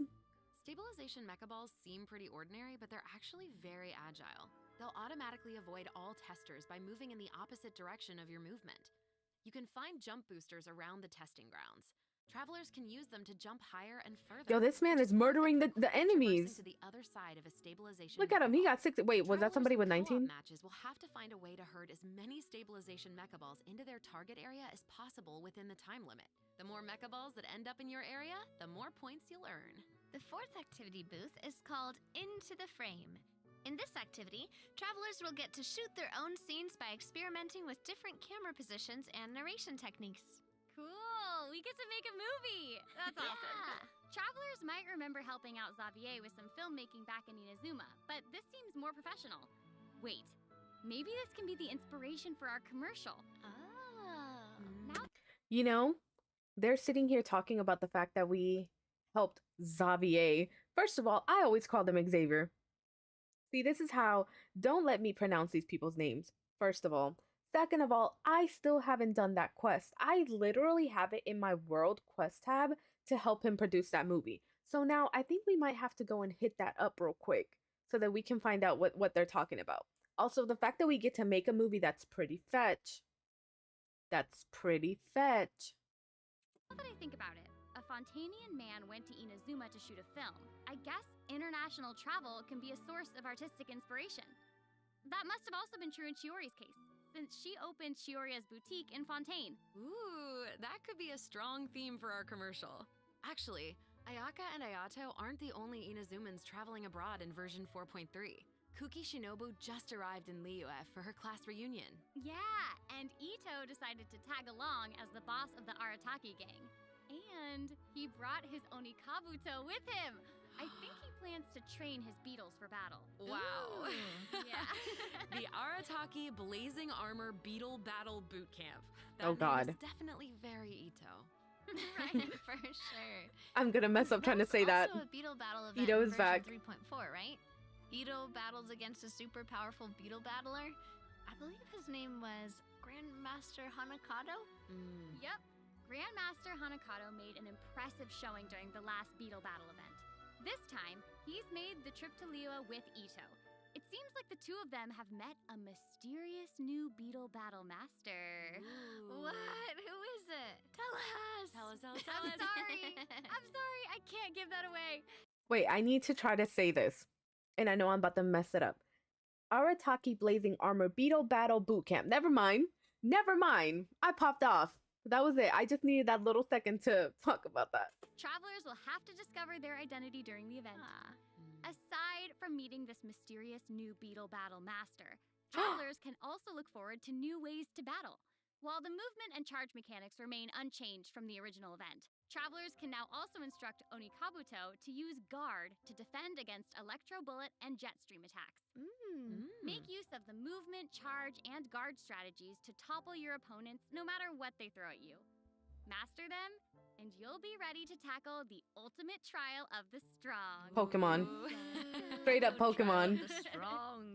Stabilization mecha balls seem pretty ordinary, but they're actually very agile. They'll automatically avoid all testers by moving in the opposite direction of your movement. You can find jump boosters around the testing grounds. Travelers can use them to jump higher and further. Yo, this man which is murdering perfect the for quick traversing enemies. to the other side of a stabilization Look at him. mecha He ball. got 6. Wait, was that Travelers somebody in with co-op 19? matches will have to find a way to herd as many stabilization mecha balls into their target area as possible within the time limit. The more mecha balls that end up in your area, the more points you'll earn. The fourth activity booth is called Into the Frame. In this activity, travelers will get to shoot their own scenes by experimenting with different camera positions and narration techniques. Cool! We get to make a movie! That's awesome. Yeah. Travelers might remember helping out Xavier with some filmmaking back in Inazuma, but this seems more professional. Wait, maybe this can be the inspiration for our commercial. Oh. Now You know, they're sitting here talking about the fact that we helped Xavier. First of all, I always call them Xavier. See, this is how, don't let me pronounce these people's names, first of all. Second of all, I still haven't done that quest. I literally have it in my world quest tab to help him produce that movie. So now I think we might have to go and hit that up real quick so that we can find out what they're talking about. Also, the fact that we get to make a movie, that's pretty fetch. That's pretty fetch. that I think about it, a Fontanian man went to Inazuma to shoot a film. I guess international travel can be a source of artistic inspiration. That must have also been true in Chiori's case, since she opened Chioria's boutique in Fontaine. Ooh, that could be a strong theme for our commercial. Actually, Ayaka and Ayato aren't the only Inazumans traveling abroad in version 4.3. Kuki Shinobu just arrived in Liyue for her class reunion. Yeah, and Ito decided to tag along as the boss of the Arataki gang. And he brought his Onikabuto with him. I think he plans to train his beetles for battle. Wow. Yeah. The Arataki Blazing Armor Beetle Battle Boot Camp. That Oh, God. name is definitely very Ito. Right, for sure. I'm gonna mess up trying to say that. Also a beetle battle event Ito in is version back. 3.4, right? Ito battles against a super powerful beetle battler. I believe his name was Grandmaster Hanakato. Yep. Grandmaster Hanakato made an impressive showing during the last beetle battle event. This time, he's made the trip to Liyue with Ito. It seems like the two of them have met a mysterious new beetle battle master. What? Who is it? Tell us. Tell us. I'm sorry. I'm sorry. I can't give that away. Wait, I need to try to say this. And I know I'm about to mess it up. Arataki Blazing Armor Beetle Battle Boot Camp. Never mind. Never mind. I popped off. That was it. I just needed that little second to talk about that. Travelers will have to discover their identity during the event. Aside from meeting this mysterious new beetle battle master, travelers can also look forward to new ways to battle. While the movement and charge mechanics remain unchanged from the original event, travelers can now also instruct Onikabuto to use guard to defend against electro bullet and jet stream attacks. Make use of the movement, charge, and guard strategies to topple your opponents no matter what they throw at you. Master them, and you'll be ready to tackle the ultimate trial of the strong. Pokemon. Ooh. Straight up Pokemon. Trial of the strong.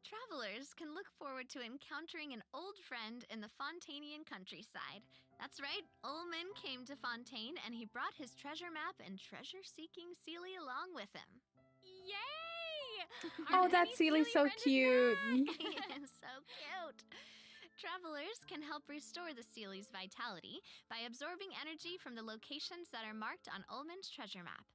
Travelers can look forward to encountering an old friend in the Fontanian countryside. That's right, Ullman came to Fontaine and he brought his treasure map and treasure-seeking Seelie along with him. Yay! Oh, Our that mini Seelie's Seelie so friend is cute. back! So cute. Travelers can help restore the Seelie's vitality by absorbing energy from the locations that are marked on Ullman's treasure map.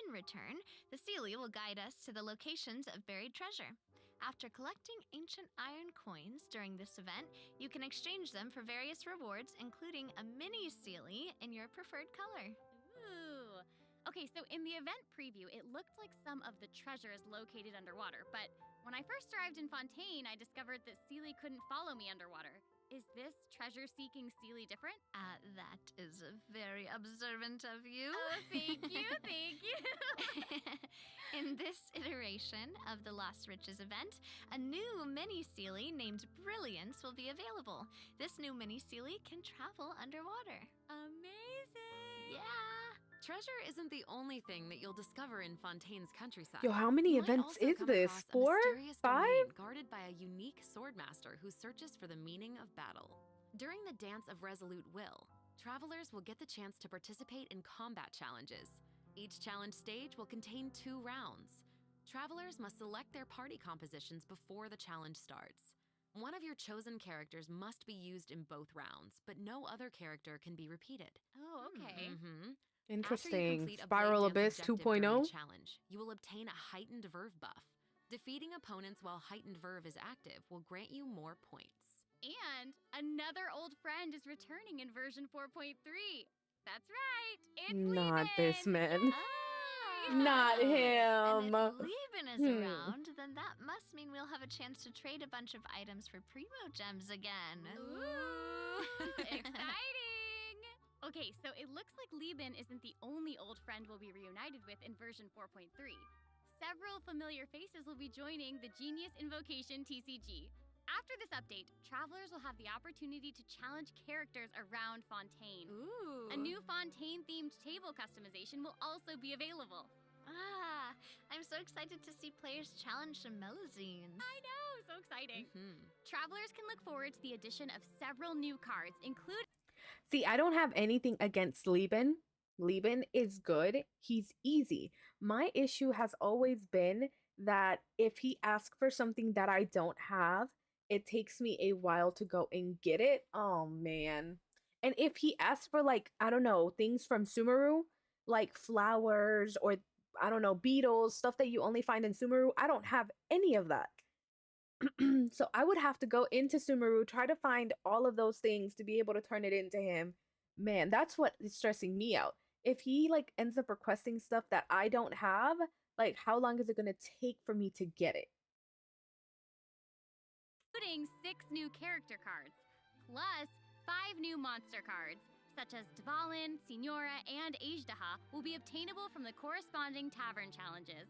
In return, the Seelie will guide us to the locations of buried treasure. After collecting ancient iron coins during this event, you can exchange them for various rewards, including a mini Seelie in your preferred color. Ooh. Okay, so in the event preview, it looked like some of the treasure is located underwater, but when I first arrived in Fontaine, I discovered that Seelie couldn't follow me underwater. Is this treasure-seeking Seelie different? That is very observant of you. Oh, thank you, thank you. In this iteration of the Lost Riches event, a new mini Seelie named Brilliance will be available. This new mini Seelie can travel underwater. Amazing. Yeah. Treasure isn't the only thing that you'll discover in Fontaine's countryside. Yo, how many You might events also is come this? across 4? a mysterious 5? domain guarded by a unique swordmaster who searches for the meaning of battle. During the Dance of Resolute Will, travelers will get the chance to participate in combat challenges. Each challenge stage will contain 2 rounds. Travelers must select their party compositions before the challenge starts. One of your chosen characters must be used in both rounds, but no other character can be repeated. Oh, okay. Mm-hmm. Interesting. After you complete a Spiral Blade Abyss Dance objective during 2.0? the challenge, you will obtain a heightened verve buff. Defeating opponents while heightened verve is active will grant you more points. And another old friend is returning in version 4.3. That's right. It's Not Leben. this man. Yay! Not And him. if Leben is Hmm. around, then that must mean we'll have a chance to trade a bunch of items for primo gems again. Ooh, exciting! Okay, so it looks like Leben isn't the only old friend we'll be reunited with in version 4.3. Several familiar faces will be joining the Genius Invocation TCG. After this update, travelers will have the opportunity to challenge characters around Fontaine. Ooh. A new Fontaine-themed table customization will also be available. Ah, I'm so excited to see players challenge some Melazines. I know, so exciting. Mhm. Travelers can look forward to the addition of several new cards, including See, I don't have anything against Leben. Leben is good. He's easy. My issue has always been that if he asks for something that I don't have, it takes me a while to go and get it. Oh man. And if he asks for like, I don't know, things from Sumeru, like flowers or I don't know, beetles, stuff that you only find in Sumeru, I don't have any of that. So I would have to go into Sumeru, try to find all of those things to be able to turn it into him. Man, that's what is stressing me out. If he like ends up requesting stuff that I don't have, like how long is it gonna take for me to get it? 6 new character cards, plus 5 new monster cards, such as Dvalin, Signora, and Ajdaha, will be obtainable from the corresponding tavern challenges.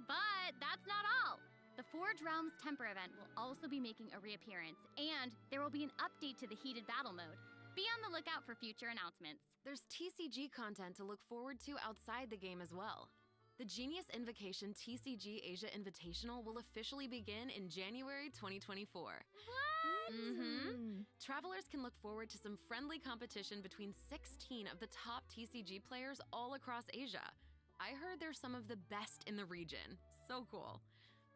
But that's not all. The Forge Realms Temper event will also be making a reappearance, and there will be an update to the heated battle mode. Be on the lookout for future announcements. There's TCG content to look forward to outside the game as well. The Genius Invocation TCG Asia Invitational will officially begin in January 2024. What? Mm-hmm. Travelers can look forward to some friendly competition between 16 of the top TCG players all across Asia. I heard they're some of the best in the region. So cool.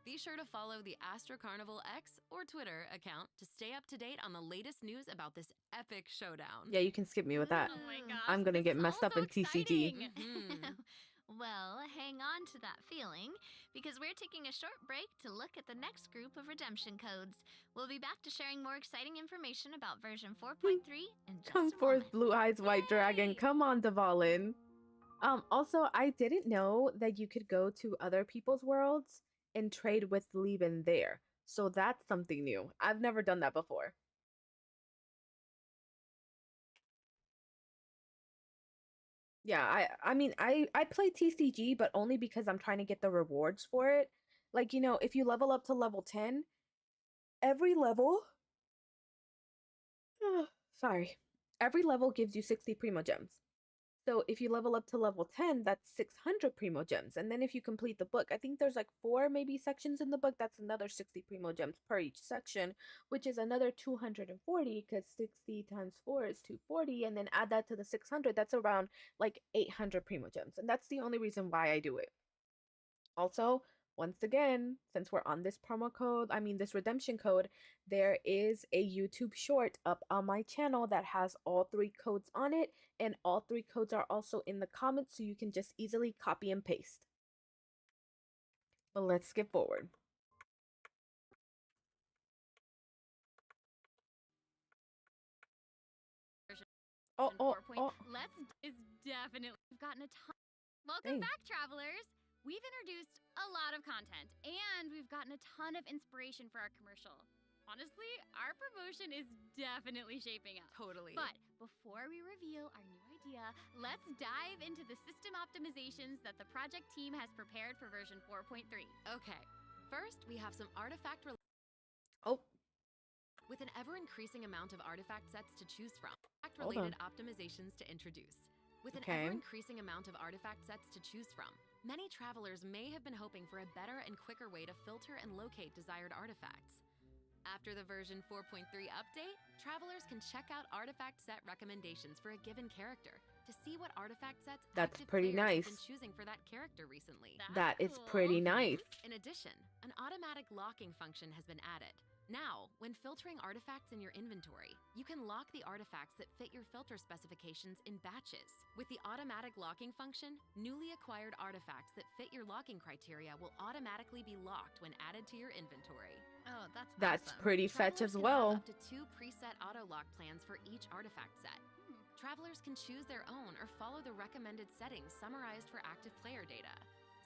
Be sure to follow the Astro Carnival X or Twitter account to stay up to date on the latest news about this epic showdown. Yeah, you can skip me with that. Oh my gosh, I'm gonna this get is messed all up so in TCG. exciting. Mhm. Well, hang on to that feeling, because we're taking a short break to look at the next group of redemption codes. We'll be back to sharing more exciting information about version 4.3 in just Come a forth, moment. Blue Eyes White Dragon. Yay! Come on, Dvalin. Also, I didn't know that you could go to other people's worlds and trade with Leben there. So that's something new. I've never done that before. Yeah, I mean I play TCG, but only because I'm trying to get the rewards for it. Like, you know, if you level up to level 10, every level sorry. Every level gives you 60 primo gems. So if you level up to level 10, that's 600 primo gems. And then if you complete the book, I think there's like 4 maybe sections in the book, that's another 60 primo gems per each section, which is another 240 because 60 times 4 is 240. And then add that to the 600, that's around like 800 primo gems. And that's the only reason why I do it. Also, once again, since we're on this promo code, this redemption code, there is a YouTube short up on my channel that has all 3 codes on it, and all 3 codes are also in the comments, so you can just easily copy and paste. But let's skip forward. Oh, Let's is definitely we've gotten a ton. Dang. Welcome back, travelers. We've introduced a lot of content, and we've gotten a ton of inspiration for our commercial. Honestly, our promotion is definitely shaping up. Totally. But before we reveal our new idea, let's dive into the system optimizations that the project team has prepared for version 4.3. Okay. First, we have some artifact Oh, with an ever-increasing amount of artifact sets to choose from. Hold Artifact-related optimizations to introduce. With an Okay. ever-increasing amount of artifact sets to choose from, many travelers may have been hoping for a better and quicker way to filter and locate desired artifacts. After the version 4.3 update, travelers can check out artifact set recommendations for a given character to see what artifact sets That's active pretty players have nice. been choosing for that character recently. That is cool. pretty nice. In addition, an automatic locking function has been added. Now, when filtering artifacts in your inventory, you can lock the artifacts that fit your filter specifications in batches. With the automatic locking function, newly acquired artifacts that fit your locking criteria will automatically be locked when added to your inventory. Oh, That's awesome. pretty fetch Travelers as can well. have up to 2 preset auto lock plans for each artifact set. Travelers can choose their own or follow the recommended settings summarized for active player data.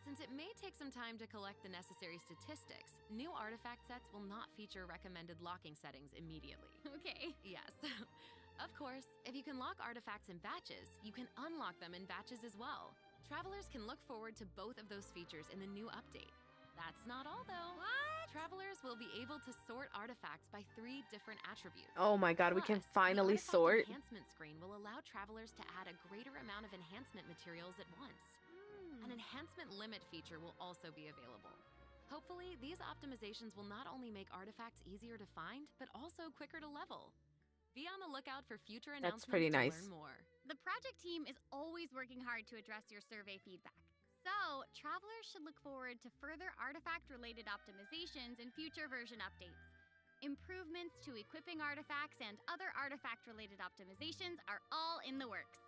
Since it may take some time to collect the necessary statistics, new artifact sets will not feature recommended locking settings immediately. Okay. Yes. Of course, if you can lock artifacts in batches, you can unlock them in batches as well. Travelers can look forward to both of those features in the new update. That's not all, though. What? Travelers will be able to sort artifacts by 3 different attributes. Oh my god, we can Plus, finally the artifact sort. enhancement screen will allow travelers to add a greater amount of enhancement materials at once. An enhancement limit feature will also be available. Hopefully, these optimizations will not only make artifacts easier to find, but also quicker to level. Be on the lookout for future announcements That's pretty to nice. learn more. The project team is always working hard to address your survey feedback. So, travelers should look forward to further artifact-related optimizations in future version updates. Improvements to equipping artifacts and other artifact-related optimizations are all in the works.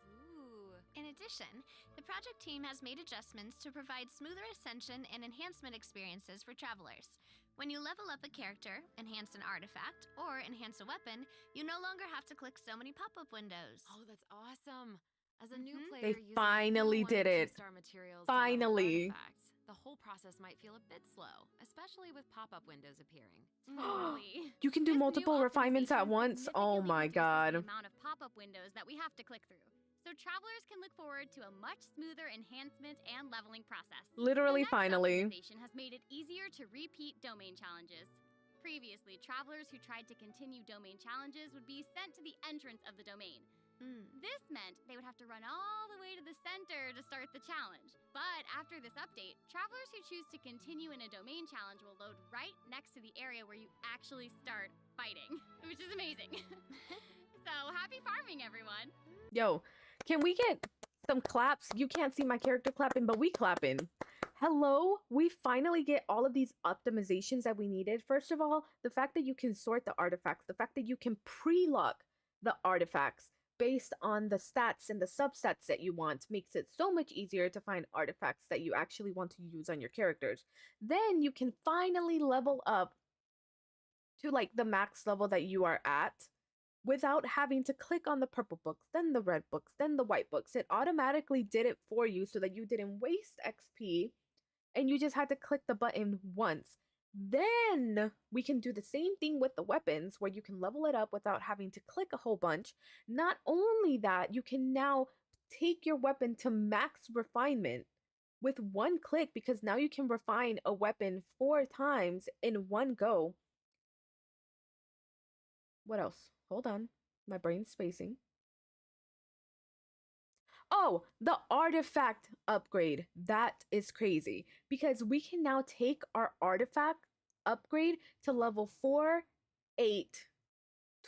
In addition, the project team has made adjustments to provide smoother ascension and enhancement experiences for travelers. When you level up a character, enhance an artifact, or enhance a weapon, you no longer have to click so many pop-up windows. Oh, that's awesome. As a new They player using finally a few did 1 or it. 2-star materials to level Finally. artifacts, the whole process might feel a bit slow, especially with pop-up windows appearing. Totally. You can do This new multiple refinements at optimization once. Oh significantly my reduces the god. amount of pop-up windows that we have to click through. So travelers can look forward to a much smoother enhancement and leveling process. Literally, The next finally. optimization has made it easier to repeat domain challenges. Previously, travelers who tried to continue domain challenges would be sent to the entrance of the domain. This meant they would have to run all the way to the center to start the challenge. But after this update, travelers who choose to continue in a domain challenge will load right next to the area where you actually start fighting, which is amazing. So happy farming, everyone! Yo, can we get some claps? You can't see my character clapping, but we clapping. Hello, we finally get all of these optimizations that we needed. First of all, the fact that you can sort the artifacts, the fact that you can pre-lock the artifacts based on the stats and the subsets that you want makes it so much easier to find artifacts that you actually want to use on your characters. Then you can finally level up to like the max level that you are at without having to click on the purple books, then the red books, then the white books. It automatically did it for you so that you didn't waste XP and you just had to click the button once. Then we can do the same thing with the weapons where you can level it up without having to click a whole bunch. Not only that, you can now take your weapon to max refinement with one click because now you can refine a weapon 4 times in one go. What else? Hold on. My brain's spacing. Oh, the artifact upgrade. That is crazy because we can now take our artifact upgrade to level 4, 8,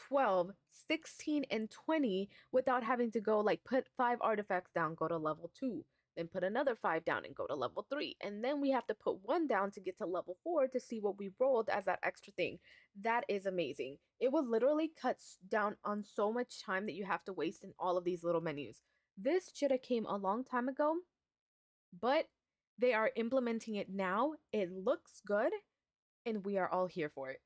12, 16, and 20 without having to go like put 5 artifacts down, go to level 2, then put another 5 down and go to level 3. And then we have to put 1 down to get to level 4 to see what we rolled as that extra thing. That is amazing. It will literally cut down on so much time that you have to waste in all of these little menus. This should have came a long time ago, but they are implementing it now. It looks good, and we are all here for it.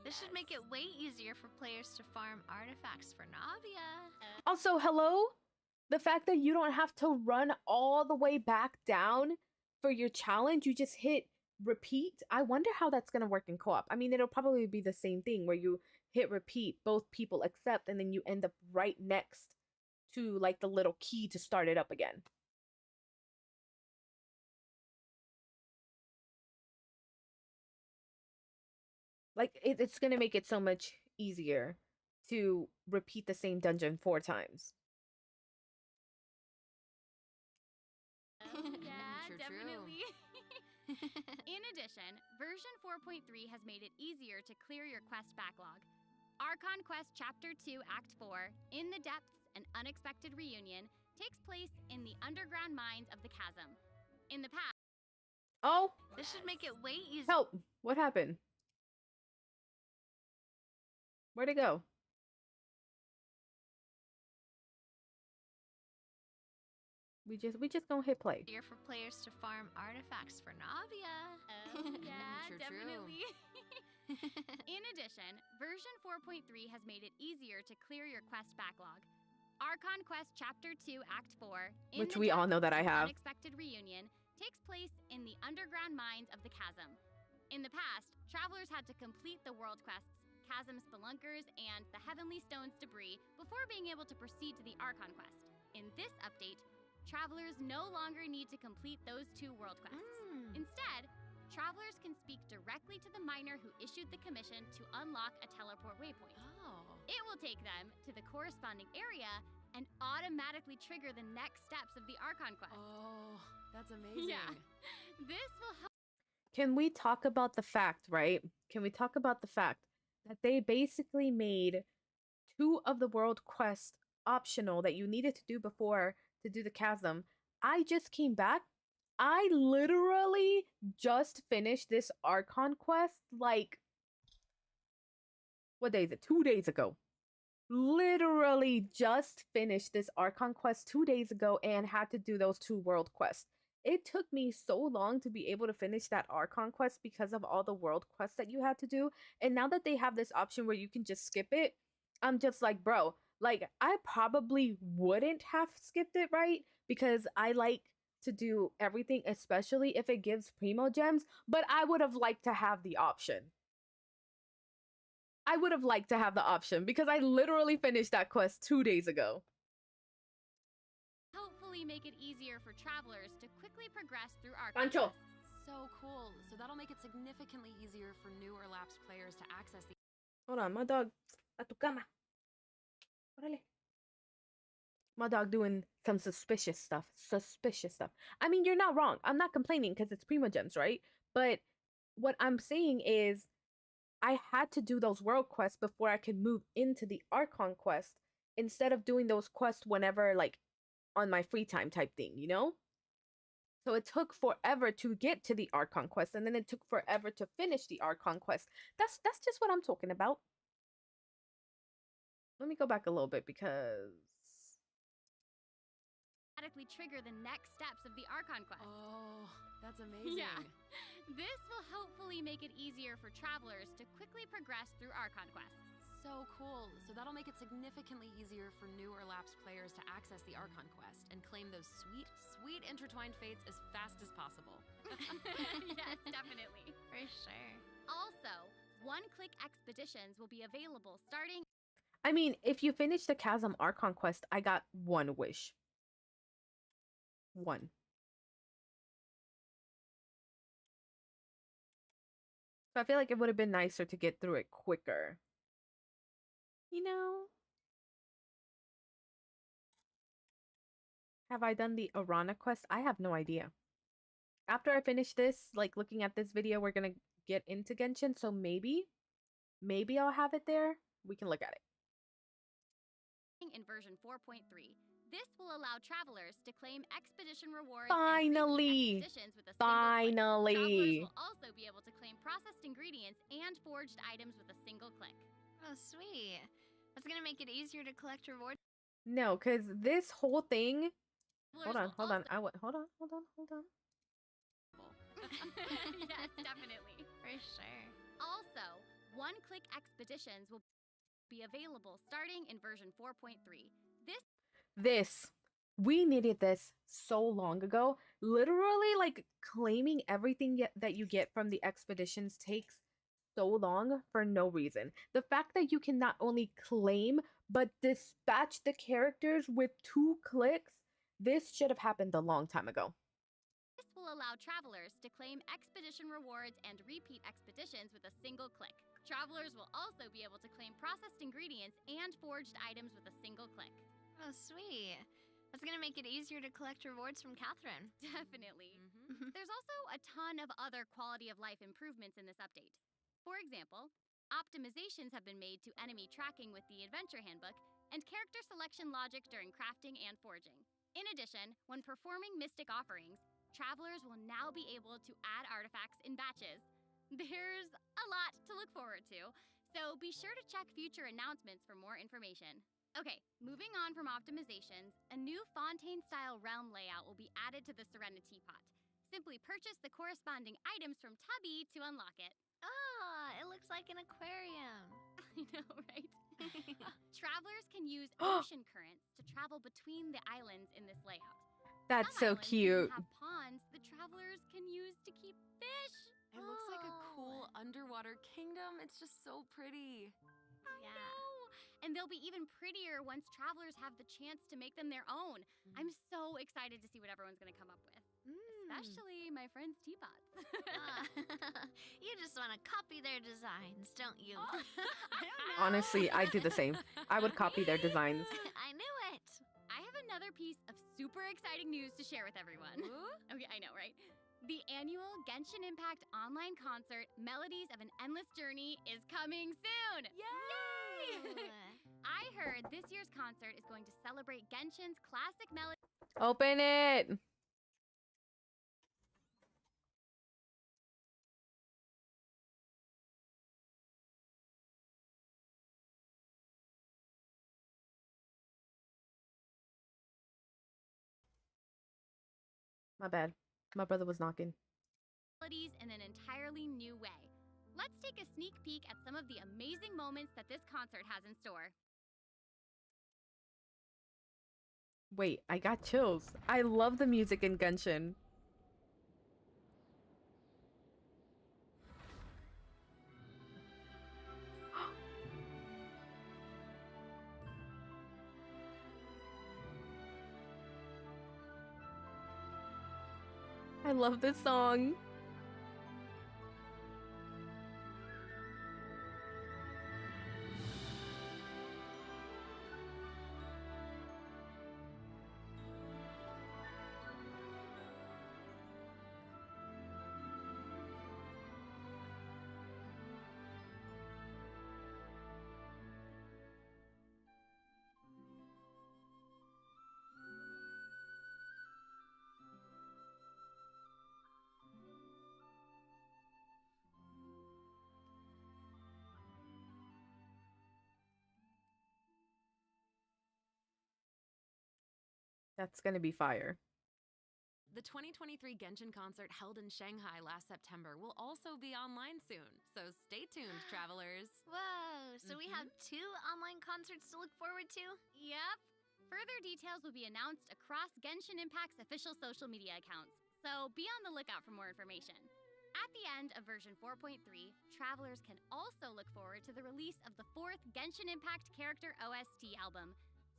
This should make it way easier for players to farm artifacts for Navia. Also, hello? The fact that you don't have to run all the way back down for your challenge, you just hit repeat. I wonder how that's going to work in co-op. I mean, it'll probably be the same thing where you hit repeat, both people accept, and then you end up right next to like the little key to start it up again. Like, it's going to make it so much easier. to repeat the same dungeon 4 times. Yeah, True, true. definitely. In addition, version 4.3 has made it easier to clear your quest backlog. Archon Quest Chapter 2 Act 4, In the Depths, An Unexpected Reunion, takes place in the underground mines of the chasm. In the past, Oh, This should make it way easier. help! What happened? Where'd it go? We just gonna hit play. For players to farm artifacts for Navia. yeah, True, true. definitely. In addition, version 4.3 has made it easier to clear your quest backlog. Archon Quest Chapter 2 Act 4, In Which the we all Depths, know that I An have. Unexpected Reunion, takes place in the underground mines of the chasm. In the past, travelers had to complete the world quests, Chasm Spelunkers, and the Heavenly Stones debris before being able to proceed to the Archon Quest. In this update, travelers no longer need to complete those 2 world quests. Instead, travelers can speak directly to the miner who issued the commission to unlock a teleport waypoint. Oh. It will take them to the corresponding area and automatically trigger the next steps of the Archon Quest. Oh, that's amazing. Yeah. This will help. Can we talk about the fact, right? Can we talk about the fact that they basically made 2 of the world quests optional that you needed to do before to do the chasm? I just came back. I literally just finished this Archon quest like, what day is it? 2 days ago. Literally just finished this Archon quest 2 days ago and had to do those 2 world quests. It took me so long to be able to finish that Archon quest because of all the world quests that you had to do. And now that they have this option where you can just skip it, I'm just like, bro, like I probably wouldn't have skipped it, right? Because I like to do everything, especially if it gives primo gems, but I would have liked to have the option. I would have liked to have the option because I literally finished that quest 2 days ago. Hopefully make it easier for travelers to quickly progress through Archon Pancho. quests. So cool. So that'll make it significantly easier for new or lapsed players to access the Hold on, my dog. A tu cama. Órale. My dog doing some suspicious stuff. Suspicious stuff. I mean, you're not wrong. I'm not complaining because it's primo gems, right? But what I'm saying is I had to do those world quests before I could move into the Archon quest instead of doing those quests whenever, like, on my free time type thing, you know? So it took forever to get to the Archon quest, and then it took forever to finish the Archon quest. That's just what I'm talking about. Let me go back a little bit because Automatically trigger the next steps of the Archon Quest. Oh, that's amazing. Yeah. This will hopefully make it easier for travelers to quickly progress through Archon quests. So cool. So that'll make it significantly easier for new or lapsed players to access the Archon quest and claim those sweet, sweet intertwined fates as fast as possible. Yes, definitely. For sure. Also, one-click expeditions will be available starting. I mean, if you finish the Chasm Archon quest, I got 1 wish. 1. So I feel like it would have been nicer to get through it quicker. You know? Have I done the Arana quest? I have no idea. After I finish this, like looking at this video, we're gonna get into Genshin, so maybe I'll have it there. We can look at it. In version 4.3. This will allow travelers to claim expedition rewards Finally! and expeditions with a single click. Finally! Travelers will also be able to claim processed ingredients and forged items with a single click. Oh, sweet. That's gonna make it easier to collect rewards. No, because this whole thing. Hold on, Travelers will hold on. also- Hold on. Yes, definitely. For sure. Also, one-click expeditions will be available starting in version 4.3. We needed this so long ago. Literally, like, claiming everything that you get from the expeditions takes so long for no reason. The fact that you can not only claim, but dispatch the characters with 2 clicks, this should have happened a long time ago. This will allow travelers to claim expedition rewards and repeat expeditions with a single click. Travelers will also be able to claim processed ingredients and forged items with a single click. Oh, sweet. That's gonna make it easier to collect rewards from Catherine. Definitely. Mhm. There's also a ton of other quality of life improvements in this update. For example, optimizations have been made to enemy tracking with the Adventure Handbook and character selection logic during crafting and forging. In addition, when performing mystic offerings, travelers will now be able to add artifacts in batches. There's a lot to look forward to, so be sure to check future announcements for more information. Okay, moving on from optimizations, a new Fontaine-style realm layout will be added to the Serenity Pot. Simply purchase the corresponding items from Tubby to unlock it. Ah, it looks like an aquarium. I know, right? Travelers can use ocean currents to travel between the islands in this layout. That's Some so islands cute. even have ponds the travelers can use to keep fish. It looks like a cool Oh. underwater kingdom. It's just so pretty. Yeah. No. And they'll be even prettier once travelers have the chance to make them their own. I'm so excited to see what everyone's going to come up with. Especially my friend's teapots. Ah, you just want to copy their designs, don't you? I don't know. Honestly, I do the same. I would copy their designs. I knew it. I have another piece of super exciting news to share with everyone. Okay, I know, right? The annual Genshin Impact online concert, Melodies of an Endless Journey, is coming soon! Yay! I heard this year's concert is going to celebrate Genshin's classic melody. Open it. My bad. My brother was knocking. Melodies in an entirely new way. Let's take a sneak peek at some of the amazing moments that this concert has in store. Wait, I got chills. I love the music in Genshin. I love this song. That's gonna be fire. The 2023 Genshin concert held in Shanghai last September will also be online soon, so stay tuned, travelers. Whoa, so we have 2 online concerts to look forward to? Yep. Further details will be announced across Genshin Impact's official social media accounts, so be on the lookout for more information. At the end of version 4.3, travelers can also look forward to the release of the 4th Genshin Impact character OST album,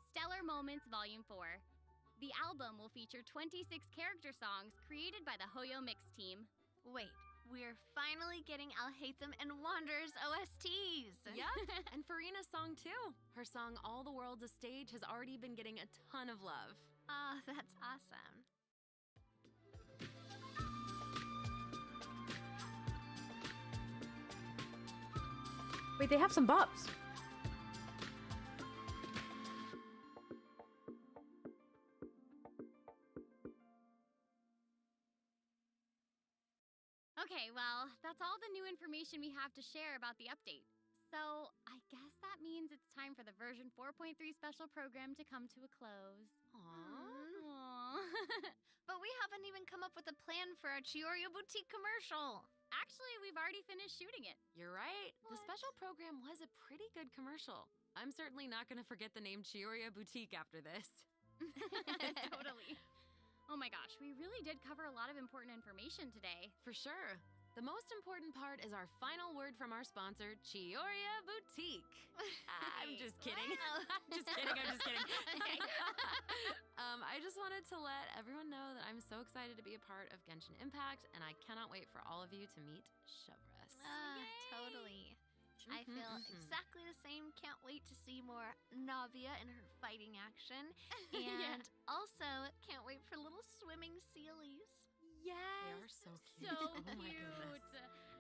Stellar Moments Volume 4. The album will feature 26 character songs created by the Hoyo Mix team. Wait, we're finally getting Alhaitham and Wanderer's OSTs. Yep, and Farina's song too. Her song All the World's a Stage has already been getting a ton of love. Oh, that's awesome. Wait, they have some bops. Okay, well, that's all the new information we have to share about the update. So, I guess that means it's time for the version 4.3 special program to come to a close. Aww. But we haven't even come up with a plan for our Chioria Boutique commercial. Actually, we've already finished shooting it. You're right. The special program was a pretty good commercial. I'm certainly not going to forget the name Chioria Boutique after this. Totally. Oh my gosh, we really did cover a lot of important information today. For sure. The most important part is our final word from our sponsor, Chioria Boutique. I'm just kidding. I'm just kidding. Okay. I just wanted to let everyone know that I'm so excited to be a part of Genshin Impact, and I cannot wait for all of you to meet Chevres. Totally. I feel Mhm. exactly the same. Can't wait to see more Navia in her fighting action. Yeah. And also, can't wait for little swimming sealies. Yes. They are so cute. So Oh my goodness.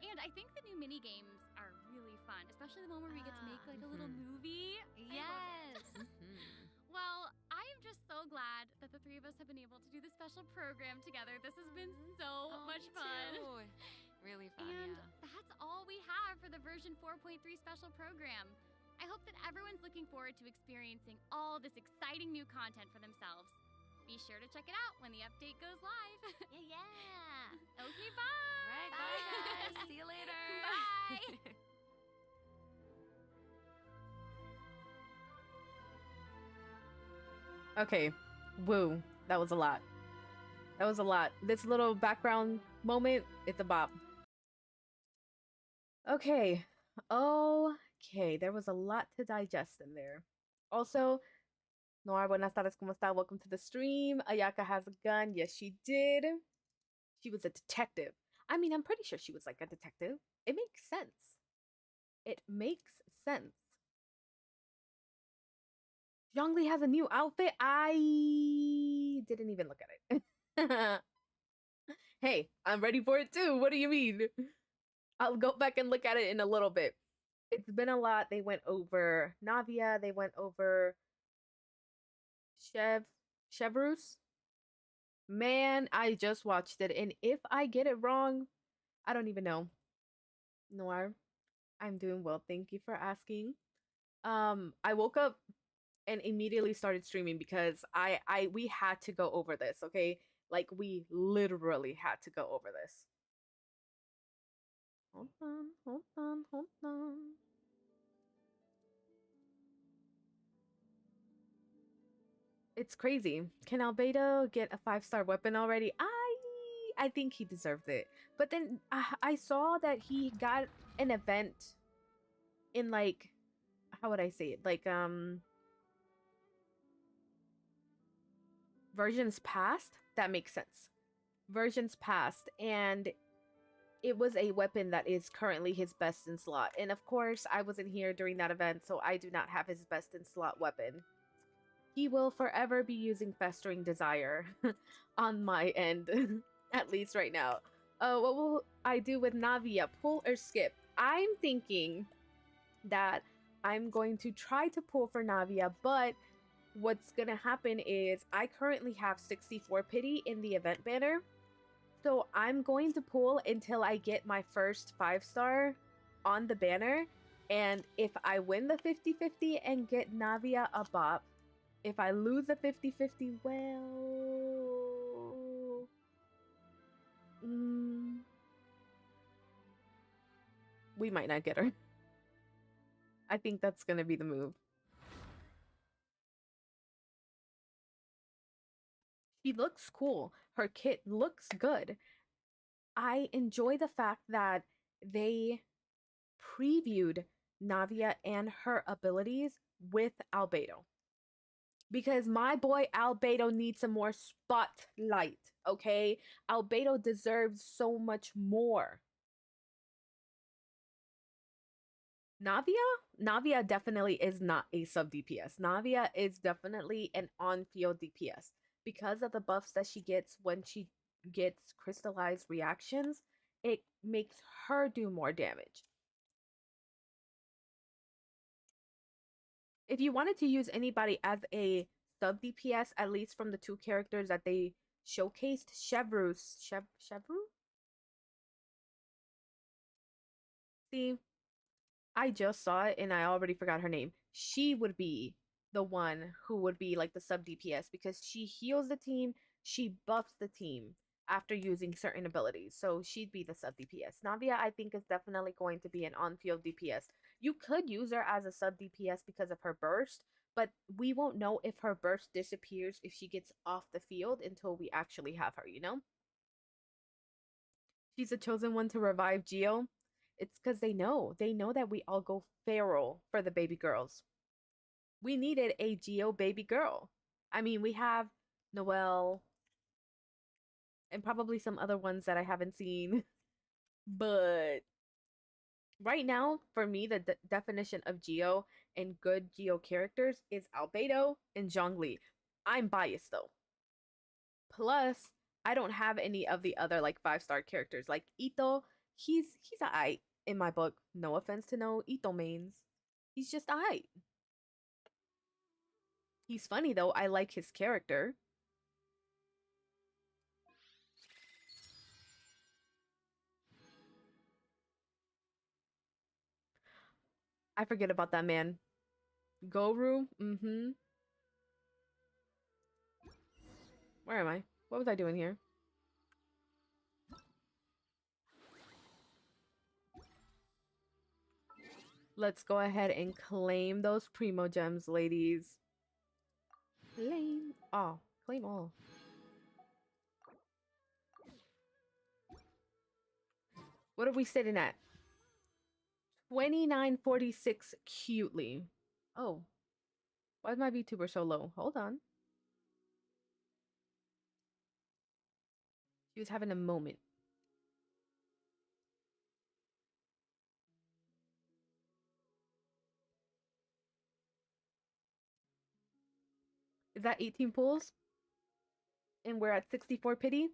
And I think the new mini games are really fun, especially the one where we get to make like a little Mhm. movie. I love Yes. it. Mhm. Well, I am just so glad that the three of us have been able to do this special program together. This has been so Oh, much me fun. too. Really fun, And yeah. that's all we have for the version 4.3 special program. I hope that everyone's looking forward to experiencing all this exciting new content for themselves. Be sure to check it out when the update goes live. Yeah. Okay, bye. All right, bye guys. See you later. Bye. Okay. Woo. That was a lot. That was a lot. This little background moment, it's a bop. Okay. Okay. There was a lot to digest in there. Also, Noir, buenas tardes, ¿cómo está? Welcome to the stream. Ayaka has a gun. Yes, she did. She was a detective. I mean, I'm pretty sure she was like a detective. It makes sense. It makes sense. Zhongli has a new outfit. I didn't even look at it. Hey, I'm ready for it too. What do you mean? I'll go back and look at it in a little bit. It's been a lot. They went over Navia. They went over Chevrus. Man, I just watched it, and if I get it wrong, I don't even know. Noir, I'm doing well. Thank you for asking. I woke up and immediately started streaming because we had to go over this, okay? Like we literally had to go over this. Hold on, hold on, hold on. It's crazy. Can Albedo get a 5-star weapon already? I think he deserved it. But then I saw that he got an event in like how would I say it? Like versions past. That makes sense. Versions past, and it was a weapon that is currently his best in slot. And of course, I wasn't here during that event, so I do not have his best in slot weapon. He will forever be using Festering Desire on my end, at least right now. What will I do with Navia? Pull or skip? I'm thinking that I'm going to try to pull for Navia, but what's gonna happen is I currently have 64 pity in the event banner. So I'm going to pull until I get my first 5-star on the banner. And if I win the 50-50 and get Navia a bop, if I lose the 50-50, well... we might not get her. I think that's going to be the move. She looks cool. Her kit looks good. I enjoy the fact that they previewed Navia and her abilities with Albedo. Because my boy Albedo needs some more spotlight, okay? Albedo deserves so much more. Navia definitely is not a sub DPS. Navia is definitely an on-field DPS. Because of the buffs that she gets when she gets crystallized reactions, it makes her do more damage. If you wanted to use anybody as a sub DPS, at least from the 2 characters that they showcased, Chevru? See, I just saw it and I already forgot her name. She would be the one who would be like the sub DPS because she heals the team, she buffs the team after using certain abilities. So she'd be the sub DPS. Navia, I think, is definitely going to be an on-field DPS. You could use her as a sub DPS because of her burst, but we won't know if her burst disappears if she gets off the field until we actually have her, you know? She's the chosen one to revive Geo. It's because they know. They know that we all go feral for the baby girls. We needed a Geo baby girl. I mean, we have Noelle and probably some other ones that I haven't seen. But Right now, for me, the definition of Geo and good Geo characters is Albedo and Zhongli. I'm biased though. Plus, I don't have any of the other like 5-star characters. Like Ito, he's alright in my book. No offense to no Ito mains. He's just alright. He's funny though. I like his character. I forget about that man. Goru? Mm-hmm. Where am I? What was I doing here? Let's go ahead and claim those Primo Gems, ladies. Claim. Oh, claim all. What are we sitting at? 2946 cutely. Oh. Why is my VTuber so low? Hold on. She was having a moment. Is that 18 pulls? And we're at 64 pity?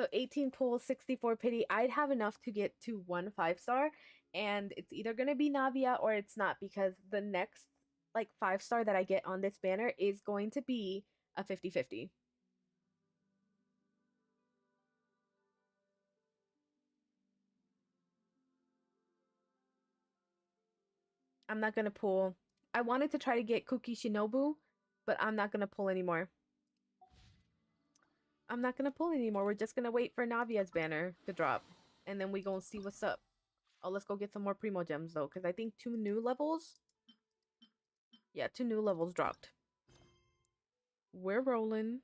So 18 pulls, 64 pity. I'd have enough to get to 1 5-star. And it's either going to be Navia or it's not, because the next like 5-star that I get on this banner is going to be a 50-50. I'm not going to pull. I wanted to try to get Kuki Shinobu, but I'm not going to pull anymore. I'm not going to pull anymore. We're just going to wait for Navia's banner to drop. And then we going to see what's up. Oh, let's go get some more Primo Gems, though. Because I think 2 new levels. Yeah, 2 new levels dropped. We're rolling.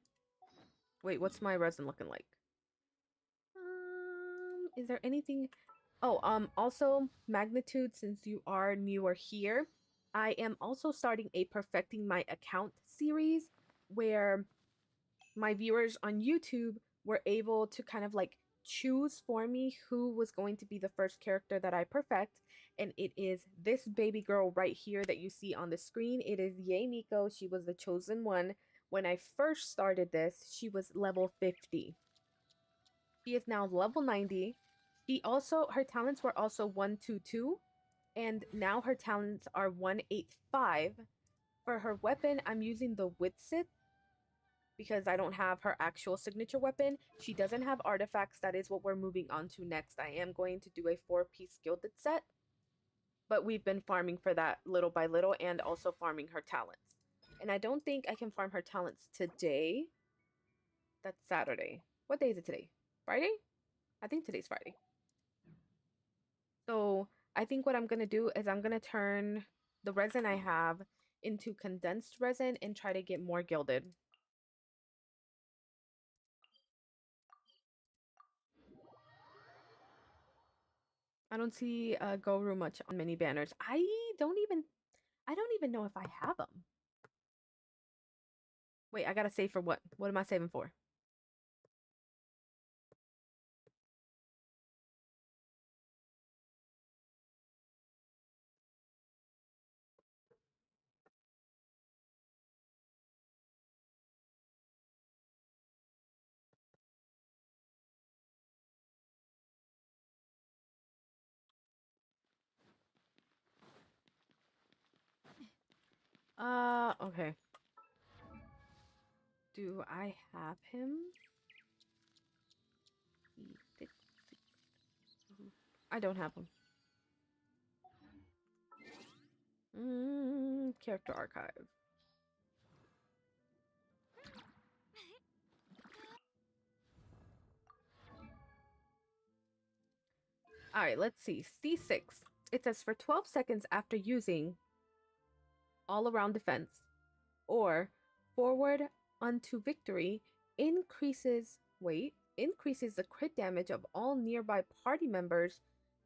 Wait, what's my resin looking like? Is there anything... Oh, also, Magnitude, since you are newer here, I am also starting a Perfecting My Account series where my viewers on YouTube were able to kind of like choose for me who was going to be the first character that I perfect. And it is this baby girl right here that you see on the screen. It is Yae Miko. She was the chosen one. When I first started this, she was level 50. She is now level 90. She also, her talents were also 122, and now her talents are 185. For her weapon, I'm using the Witsit because I don't have her actual signature weapon. She doesn't have artifacts. That is what we're moving on to next. I am going to do a 4-piece gilded set, but we've been farming for that little by little and also farming her talents. And I don't think I can farm her talents today. That's Saturday. What day is it today? Friday? I think today's Friday. So I think what I'm going to do is I'm going to turn the resin I have into condensed resin and try to get more gilded. I don't see Goru much on mini banners. I don't even know if I have them. Wait, I gotta save for what? What am I saving for? Okay. Do I have him? I don't have him. Character archive. Alright, let's see. C6. It says for 12 seconds after using all around defense or forward unto victory increases the crit damage of all nearby party members,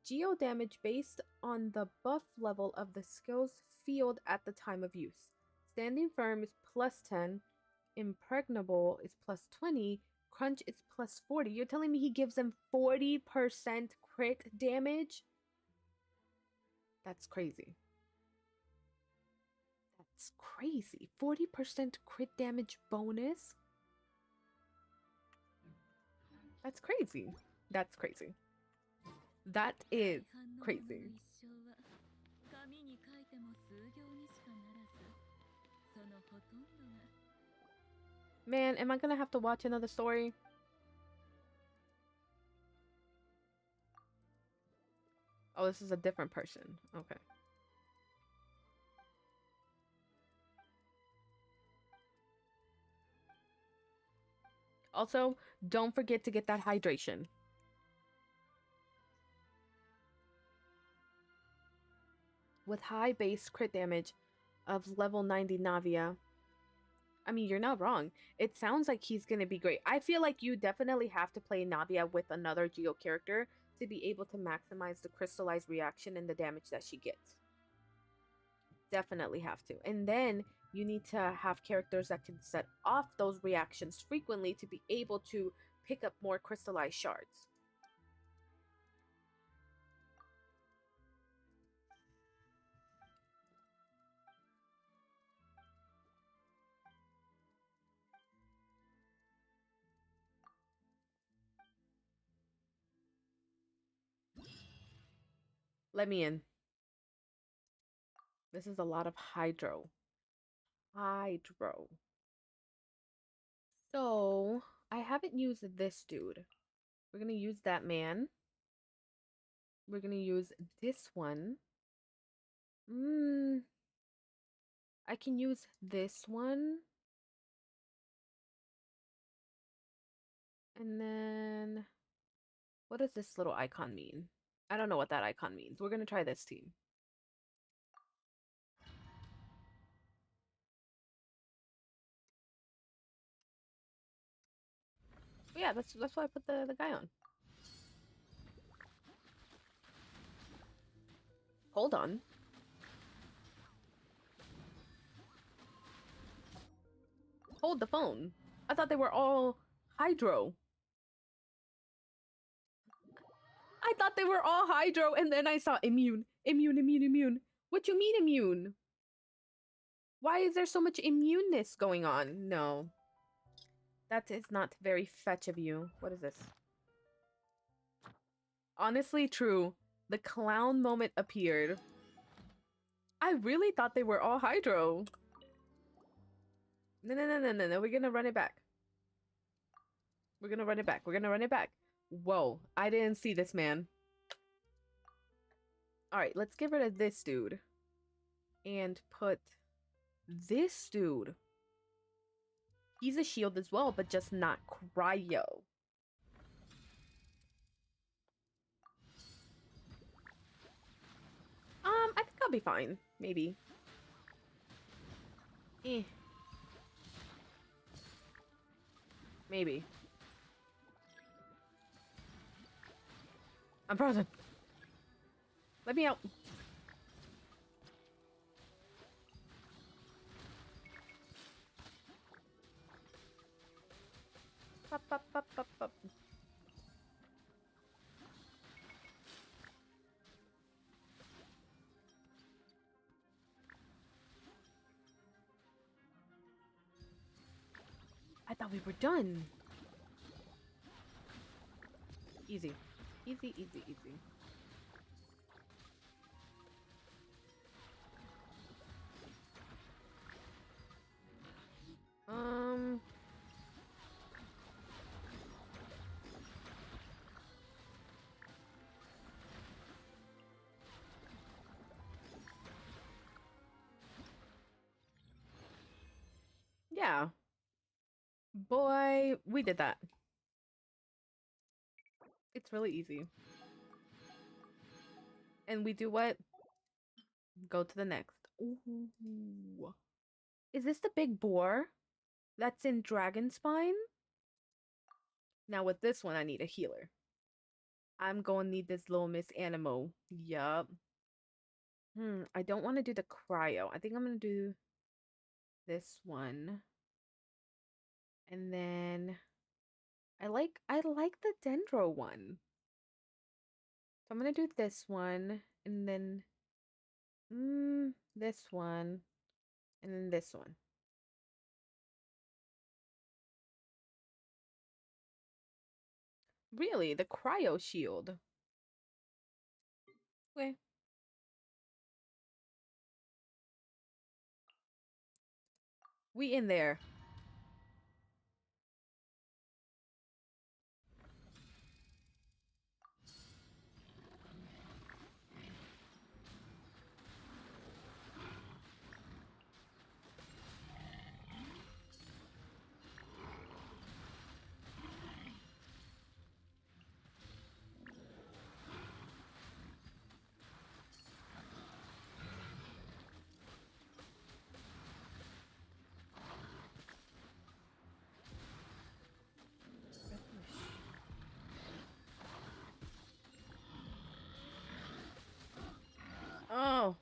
geo damage based on the buff level of the skills field at the time of use. Standing firm is +10, impregnable is +20, crunch is +40. You're telling me he gives them 40% crit damage? That's crazy. That's crazy. 40% crit damage bonus? That's crazy. That's crazy. That is crazy. Man, am I gonna have to watch another story? Oh, this is a different person. Okay. Also, don't forget to get that hydration. With high base crit damage of level 90 Navia, I mean, you're not wrong. It sounds like he's going to be great. I feel like you definitely have to play Navia with another Geo character to be able to maximize the crystallized reaction and the damage that she gets. Definitely have to. And then you need to have characters that can set off those reactions frequently to be able to pick up more crystallized shards. Let me in. This is a lot of hydro. Hydro. So, I haven't used this dude. We're going to use that man. We're going to use this one. I can use this one. And then, what does this little icon mean? I don't know what that icon means. We're going to try this team. But yeah, that's why I put the guy on. Hold on. Hold the phone. I thought they were all hydro. I thought they were all hydro, and then I saw immune. Immune, immune, immune. What you mean immune? Why is there so much immuneness going on? No. That is not very fetch of you. What is this? Honestly, true. The clown moment appeared. I really thought they were all hydro. No, no, no, no, no, no. We're gonna run it back. We're gonna run it back. We're gonna run it back. Whoa. I didn't see this, man. Alright, let's get rid of this dude. And put this dude. He's a shield as well, but just not cryo. I think I'll be fine. Maybe. Maybe. I'm frozen. Let me out. Pop, pop, pop, pop, pop. I thought we were done. Easy. Easy, easy, easy. Yeah. Boy, we did that. It's really easy. And we do what? Go to the next. Ooh. Is this the big boar? That's in Dragonspine? Now with this one, I need a healer. I'm gonna need this little Miss Animo. Yup. I don't want to do the cryo. I think I'm gonna do this one. And then I like the Dendro one. So I'm gonna do this one and then This one, and then this one. Really, the cryo shield. Okay. We in there. Oh.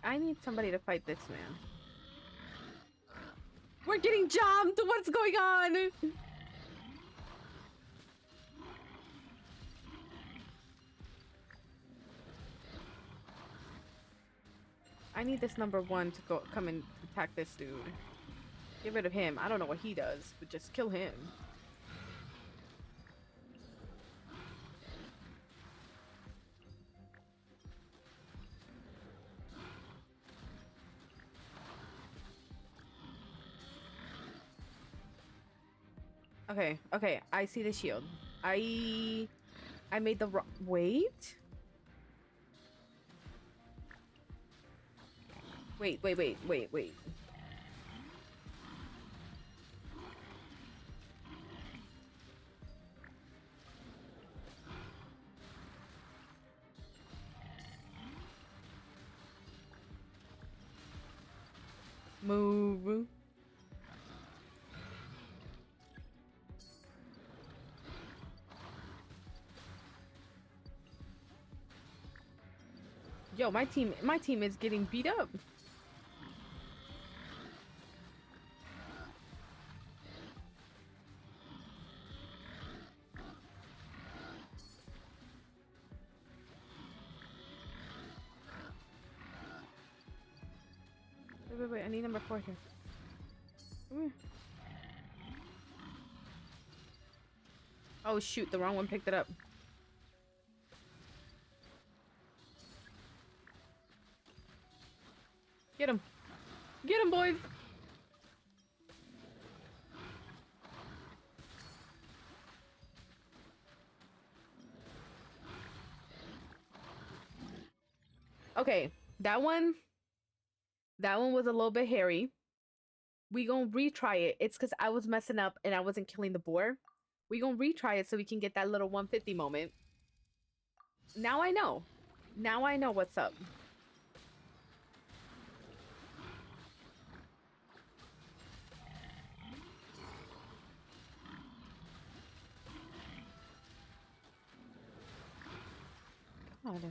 I need somebody to fight this man. We're getting jumped! What's going on? I need this number one to come and attack this dude. Get rid of him. I don't know what he does, but just kill him. Okay, okay, I see the shield. I made the wrong... Wait? Wait. Move. Yo, my team is getting beat up. Wait, I need number 4 here. Come here. Oh shoot, the wrong one picked it up. Get him. Get him, boys. Okay, that one was a little bit hairy. We gonna retry it. It's because I was messing up and I wasn't killing the boar. We gonna retry it so we can get that little 150 moment. Now I know. Now I know what's up. God.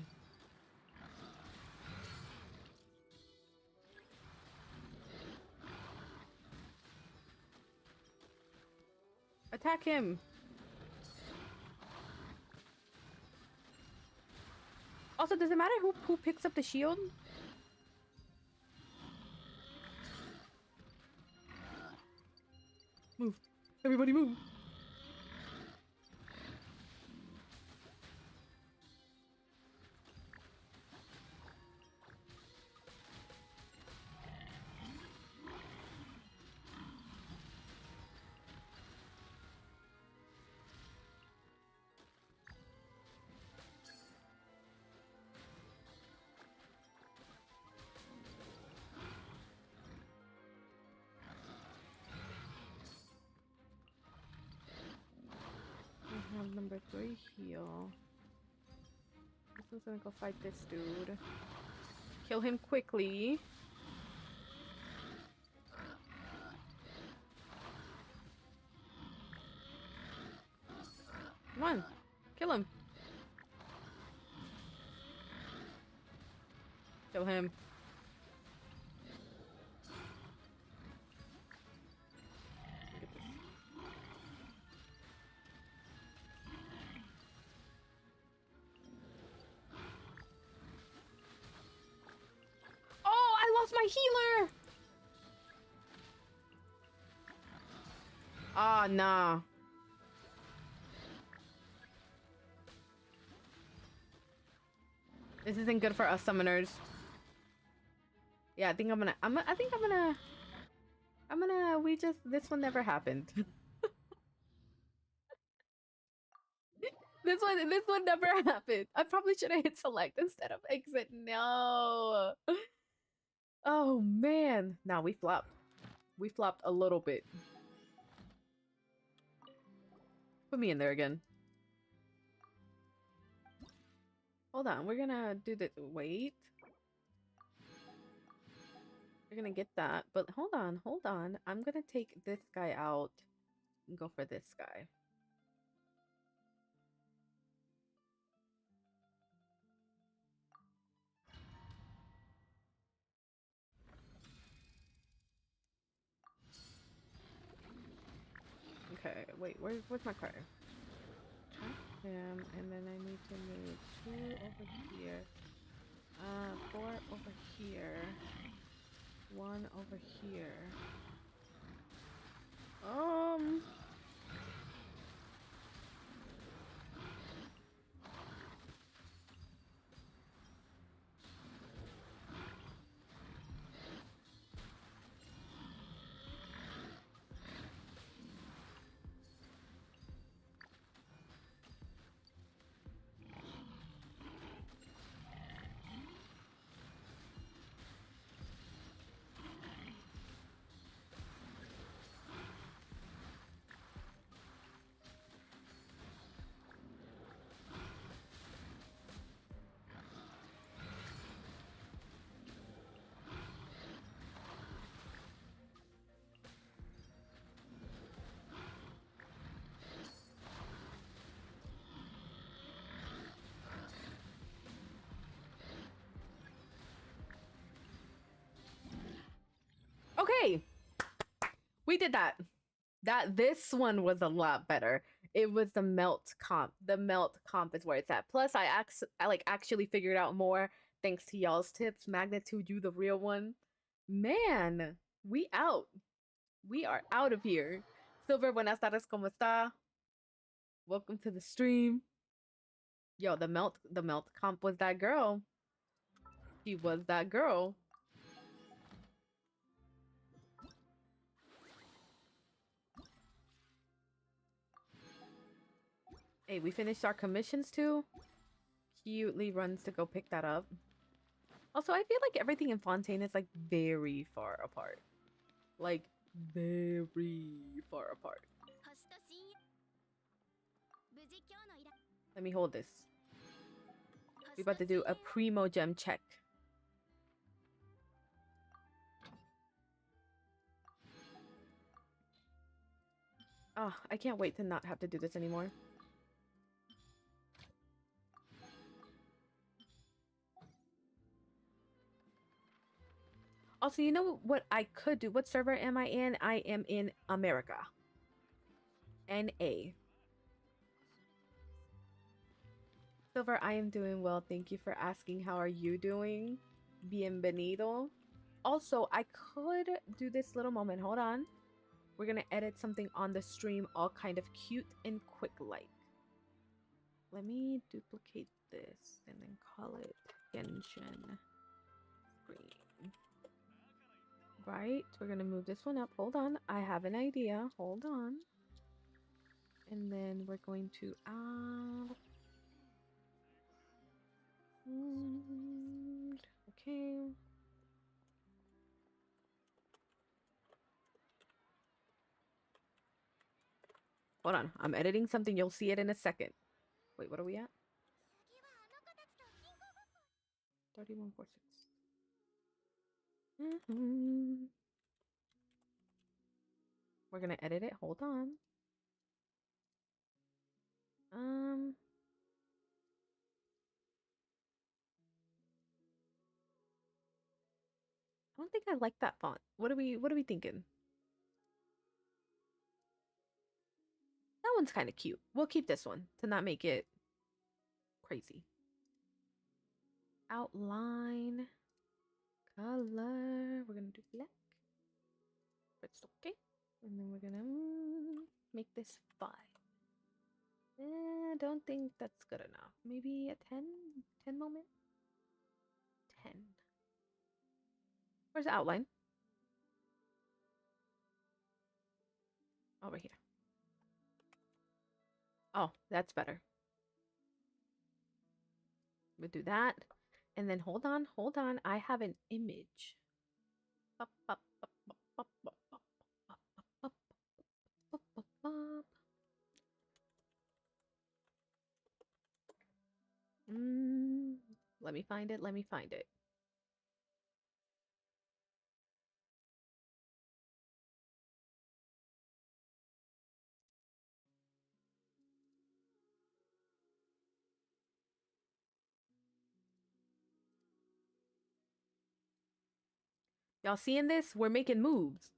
Attack him. Also, does it matter who picks up the shield? Move. Everybody move. I have number 3 heal. This one's gonna go fight this dude. Kill him quickly. Come on, kill him. Kill him. healer! Ah, nah. This isn't good for us summoners. Yeah, I think I'm gonna, this one never happened. This one never happened. I probably should have hit select instead of exit. No. Oh man. Now we flopped. We flopped a little bit. Put me in there again. Hold on. We're gonna do this. Wait. We're gonna get that. But hold on. Hold on. I'm gonna take this guy out and go for this guy. Okay, wait, where's my card? Him, and then I need to move 2 over here. 4 over here. 1 over here. Okay, we did that. This one was a lot better. It was the melt comp. The melt comp is where it's at. Plus, I actually figured out more thanks to y'all's tips. Magnitude, you the real one. Man, we out. We are out of here. Silver, buenas tardes, ¿cómo está? Welcome to the stream. Yo, the melt comp was that girl. She was that girl. Hey, we finished our commissions too. Cutely runs to go pick that up. Also, I feel like everything in Fontaine is like very far apart. Like very far apart. Let me hold this. We about to do a primo gem check. Oh, I can't wait to not have to do this anymore. Also, you know what I could do? What server am I in? I am in America. NA. Silver, I am doing well. Thank you for asking. How are you doing? Bienvenido. Also, I could do this little moment. Hold on. We're going to edit something on the stream all kind of cute and quick like. Let me duplicate this and then call it Genshin Screen. Right, we're gonna move this one up. Hold on, I have an idea. Hold on. And then we're going to add. Okay. Hold on, I'm editing something. You'll see it in a second. Wait, what are we at? 3146. We're gonna edit it. Hold on. I don't think I like that font. What are we thinking? That one's kind of cute. We'll keep this one to not make it crazy. Outline, color. We're gonna do black. It's okay. And then we're gonna make this 5. I don't think that's good enough. Maybe a 10? 10 moment? 10. Where's the outline? Over here. Oh, that's better. We'll do that. And then hold on. I have an image. Up, up, up, up, up, up, up, up, up, up, up, up. Let me find it. Y'all seeing this? We're making moves.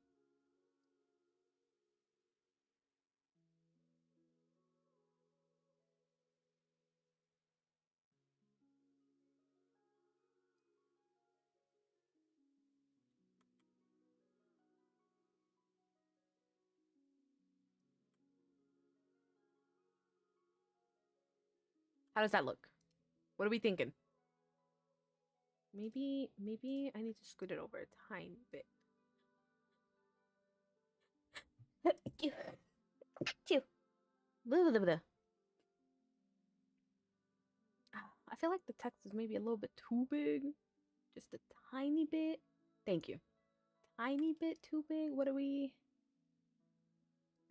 How does that look? What are we thinking? Maybe I need to scoot it over a tiny bit. I feel like the text is maybe a little bit too big. Just a tiny bit. Thank you. Tiny bit too big. What are we?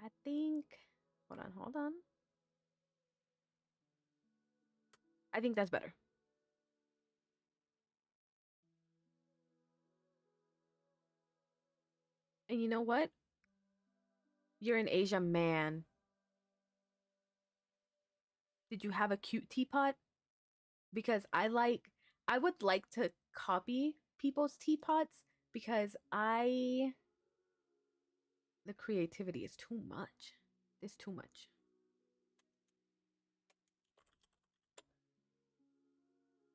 I think. Hold on. I think that's better. And you know what? You're an Asian man. Did you have a cute teapot? Because I would like to copy people's teapots because the creativity is too much. It's too much.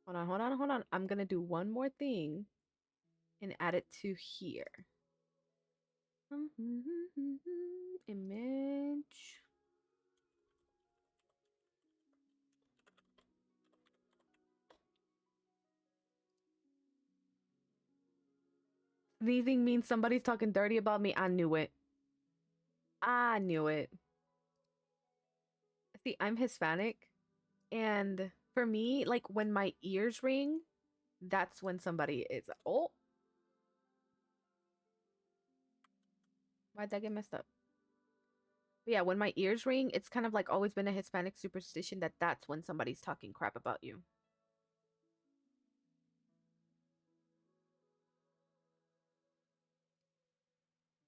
Hold on. I'm gonna do one more thing and add it to here. Image. Sneezing means somebody's talking dirty about me. I knew it. See, I'm Hispanic. And for me, like when my ears ring, that's when somebody is. Oh. Why'd that get messed up? But yeah, when my ears ring, it's kind of like always been a Hispanic superstition that that's when somebody's talking crap about you.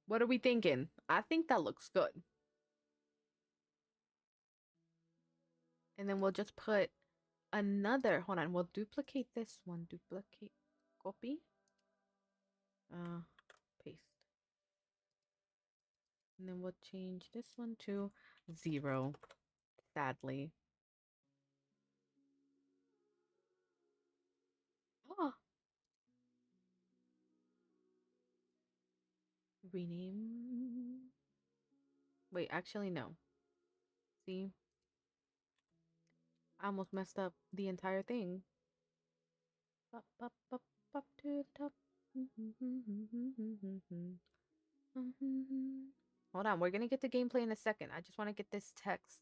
What are we thinking? I think that looks good. And then we'll just put another. Hold on. We'll duplicate this one. Duplicate. Copy. Paste. And then we'll change this one to 0. Sadly. Oh. Rename. Wait, actually, no. See? I almost messed up the entire thing. Up to the top. Hold on, we're gonna get to gameplay in a second. I just want to get this text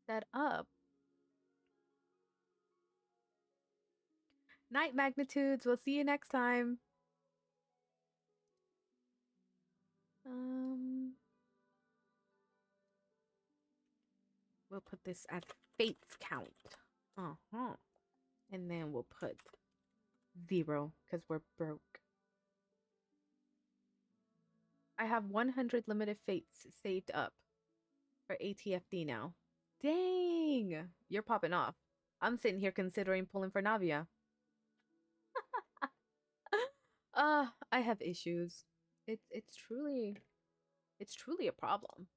set up. Night magnitudes. We'll see you next time. We'll put this at fates count. And then we'll put 0 because we're broke. I have 100 limited fates saved up for ATFD now. Dang! You're popping off. I'm sitting here considering pulling for Navia. I have issues. It's truly a problem.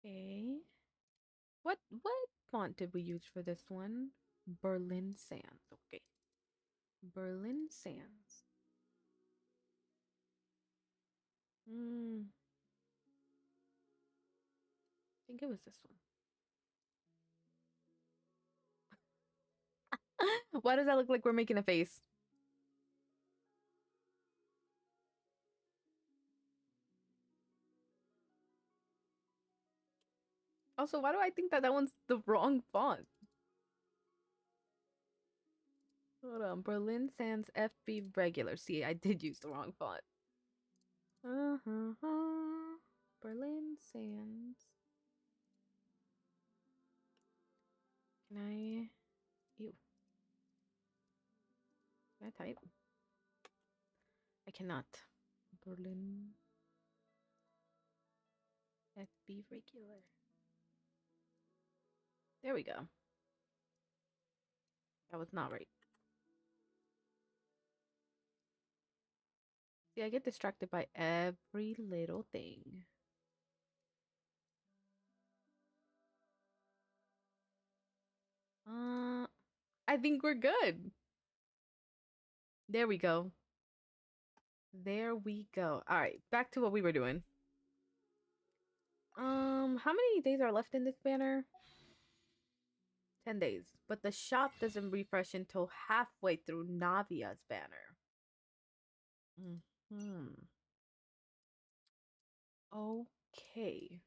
Okay. What font did we use for this one? Berlin Sans. Okay. Berlin Sans. I think it was this one. Why does that look like we're making a face? Also, why do I think that that one's the wrong font? Hold on. Berlin Sans FB regular. See, I did use the wrong font. Berlin Sans. Can I? Ew. Can I type? I cannot. Berlin FB regular. There we go. That was not right. See, I get distracted by every little thing. I think we're good. There we go. There we go. All right, back to what we were doing. How many days are left in this banner? 10 days. But the shop doesn't refresh until halfway through Navia's banner. Okay.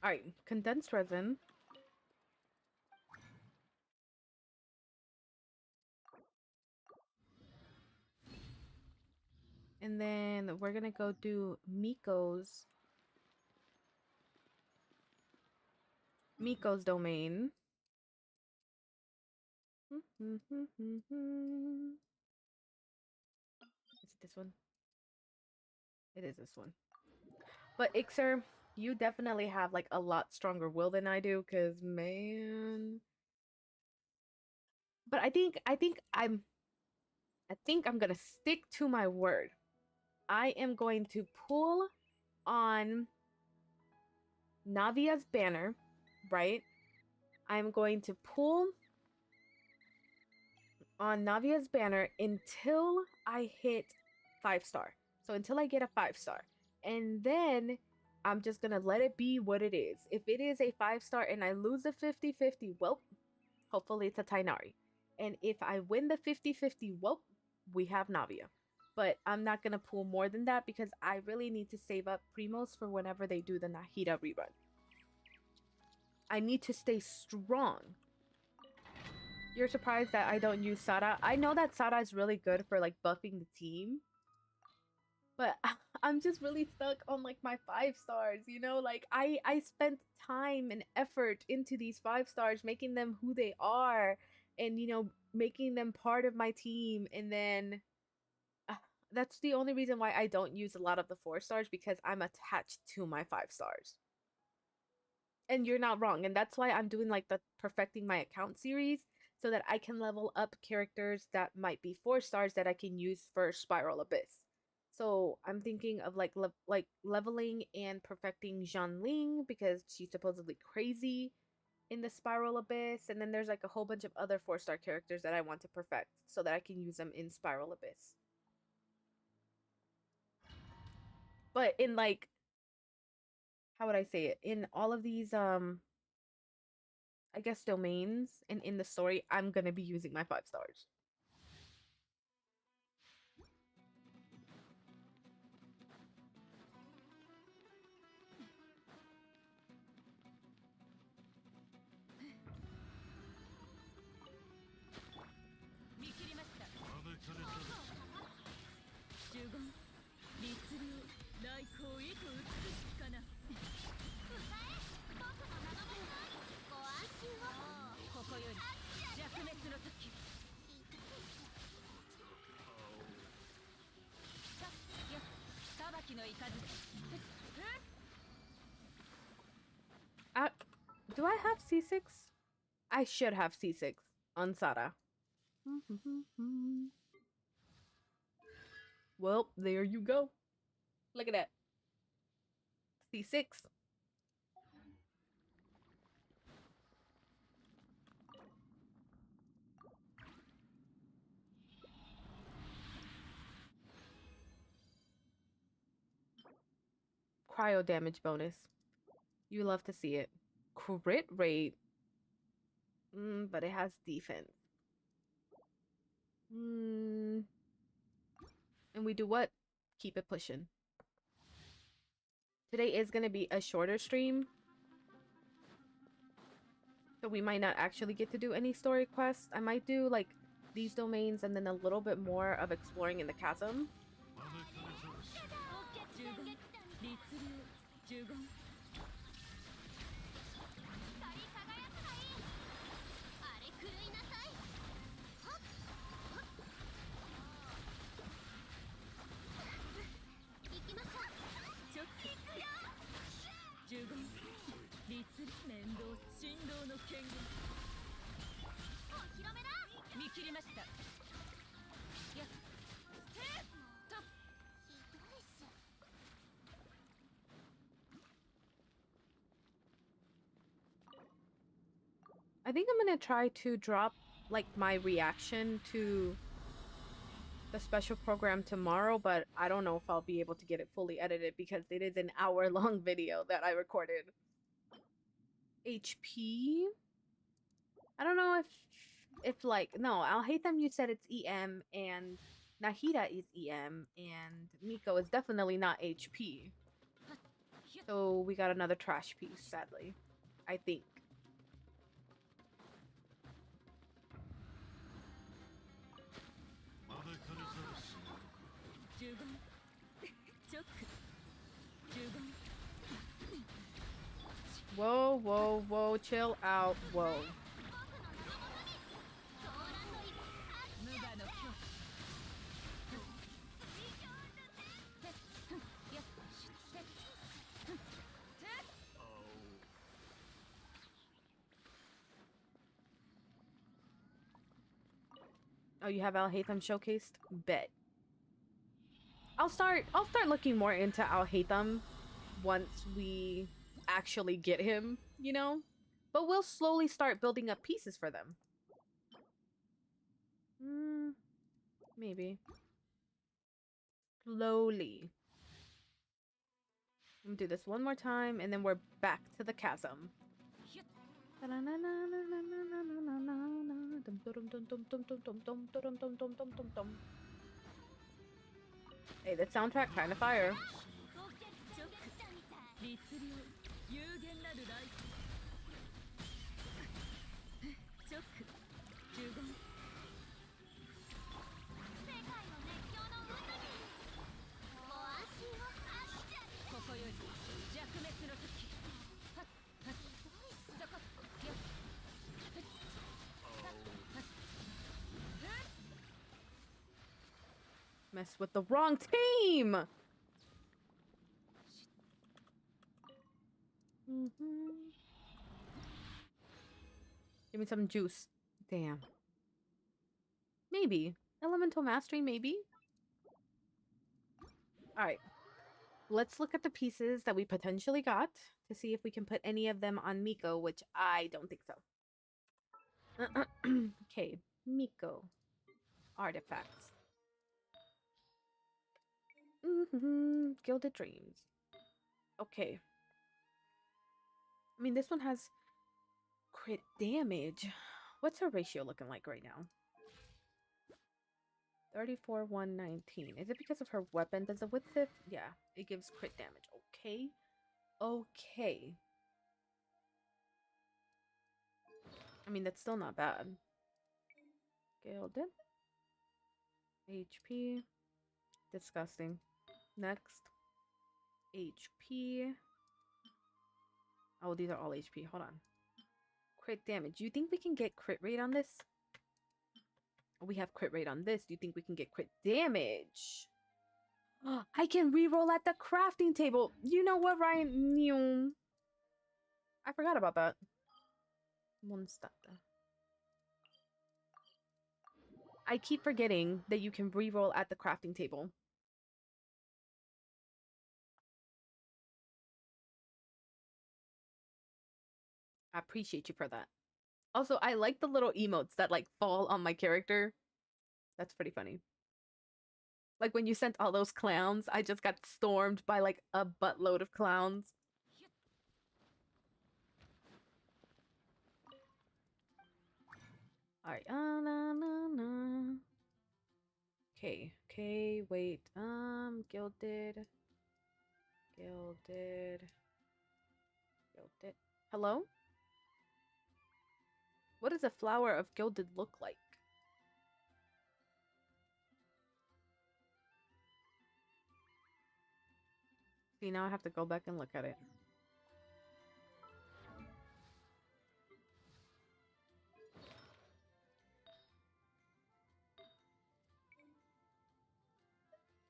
All right, condensed resin. And then we're gonna go do Miko's domain. Is it this one? It is this one. But Ixer, you definitely have like a lot stronger will than I do, cause man. But I think I'm gonna stick to my word. I am going to pull on Navia's banner, right? I'm going to pull on Navia's banner until I hit 5-star. So until I get a 5-star. And then I'm just gonna let it be what it is. If it is a 5-star and I lose a 50-50, well, hopefully it's a Tainari. And if I win the 50-50, well, we have Navia. But I'm not gonna pull more than that because I really need to save up Primos for whenever they do the Nahida rerun. I need to stay strong. You're surprised that I don't use Sara. I know that Sara is really good for like buffing the team. But I'm just really stuck on like my 5-stars, you know? Like I spent time and effort into these 5-stars, making them who they are and you know, making them part of my team, and then that's the only reason why I don't use a lot of the 4-stars, because I'm attached to my 5-stars. And you're not wrong, and that's why I'm doing like the perfecting my account series, so that I can level up characters that might be 4-stars that I can use for Spiral Abyss. So I'm thinking of like leveling and perfecting Ling because she's supposedly crazy in the Spiral Abyss, and then there's like a whole bunch of other 4-star characters that I want to perfect so that I can use them in Spiral Abyss. But in like, how would I say it? In all of these I guess domains and in the story, I'm gonna be using my 5-stars. Do I have C6? I should have C6. Ansara. Well, there you go. Look at that. C6. Cryo damage bonus. You love to see it. Crit rate. But it has defense. And we do what? Keep it pushing. Today is going to be a shorter stream. So we might not actually get to do any story quests. I might do like these domains and then a little bit more of exploring in the chasm. I think I'm gonna try to drop like my reaction to the special program tomorrow, but I don't know if I'll be able to get it fully edited because it is an hour-long video that I recorded. HP? I don't know if like no, I'll hate them. You said it's EM and Nahida is EM and Miko is definitely not HP. So we got another trash piece, sadly. I think. Whoa, whoa, whoa, chill out, whoa. Oh, you have Al Haytham showcased? Bet. I'll start looking more into Al Haytham once we actually get him, you know? But we'll slowly start building up pieces for them. Maybe. Slowly. I'm gonna do this one more time and then we're back to the chasm. Hey, the soundtrack kind of fire. Mess with the wrong team. Give me some juice. Damn. Maybe. Elemental mastery, maybe? Alright. Let's look at the pieces that we potentially got to see if we can put any of them on Miko, which I don't think so. Okay. Miko. Artifacts. Gilded Dreams. Okay. I mean, this one has crit damage. What's her ratio looking like right now? 34, 119. Is it because of her weapon? Does it with it? Yeah, it gives crit damage. Okay. Okay. I mean, that's still not bad. Gilded. HP. Disgusting. Next. HP. Oh, these are all HP. Hold on. Crit damage. Do you think we can get crit rate on this? We have crit rate on this. Do you think we can get crit damage? I can reroll at the crafting table. You know what, Ryan? I forgot about that. Monstata. I keep forgetting that you can re-roll at the crafting table. I appreciate you for that. Also, I like the little emotes that like fall on my character. That's pretty funny. Like when you sent all those clowns, I just got stormed by like a buttload of clowns. Alright, okay, wait, gilded. Hello? What does a flower of gilded look like? See, now I have to go back and look at it.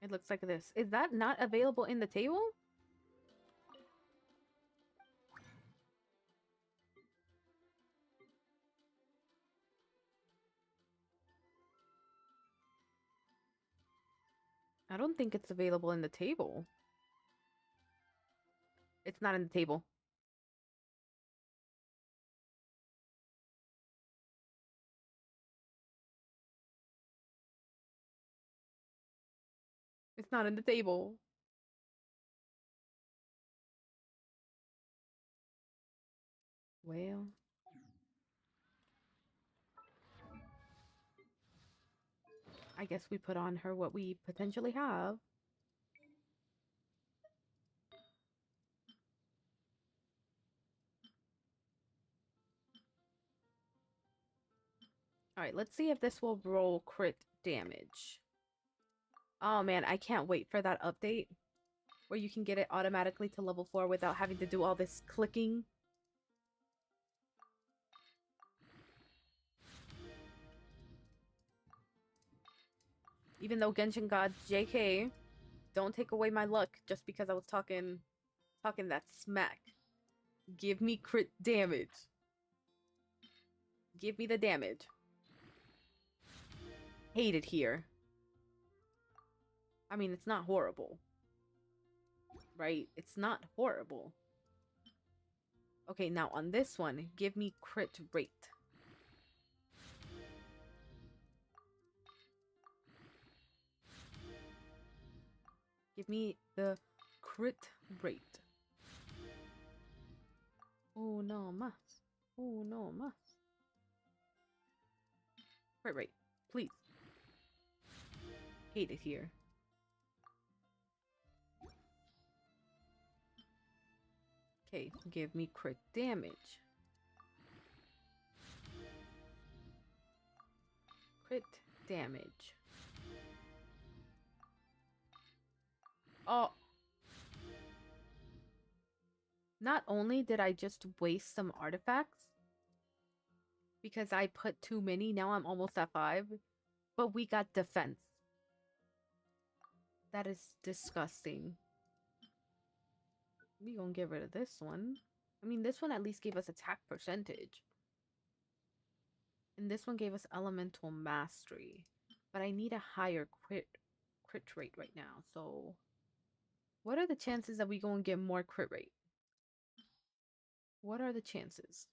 It looks like this. Is that not available in the table? I don't think it's available in the table. It's not in the table. It's not in the table. Well. I guess we put on her what we potentially have. Alright, let's see if this will roll crit damage. Oh man, I can't wait for that update where you can get it automatically to level 4 without having to do all this clicking. Even though Genshin God JK, don't take away my luck just because I was talking that smack. Give me crit damage. Give me the damage. Hate it here. I mean, it's not horrible. Right? It's not horrible. Okay, now on this one, give me crit rate. Give me the crit rate. Oh, no más. Oh, no más. Crit rate, please. Hate it here. Okay, give me crit damage. Crit damage. Oh. Not only did I just waste some artifacts because I put too many, now I'm almost at 5, but we got defense. That is disgusting. We gonna get rid of this one. I mean, this one at least gave us attack percentage. And this one gave us elemental mastery. But I need a higher crit rate right now, so... What are the chances that we gonna get more crit rate? What are the chances?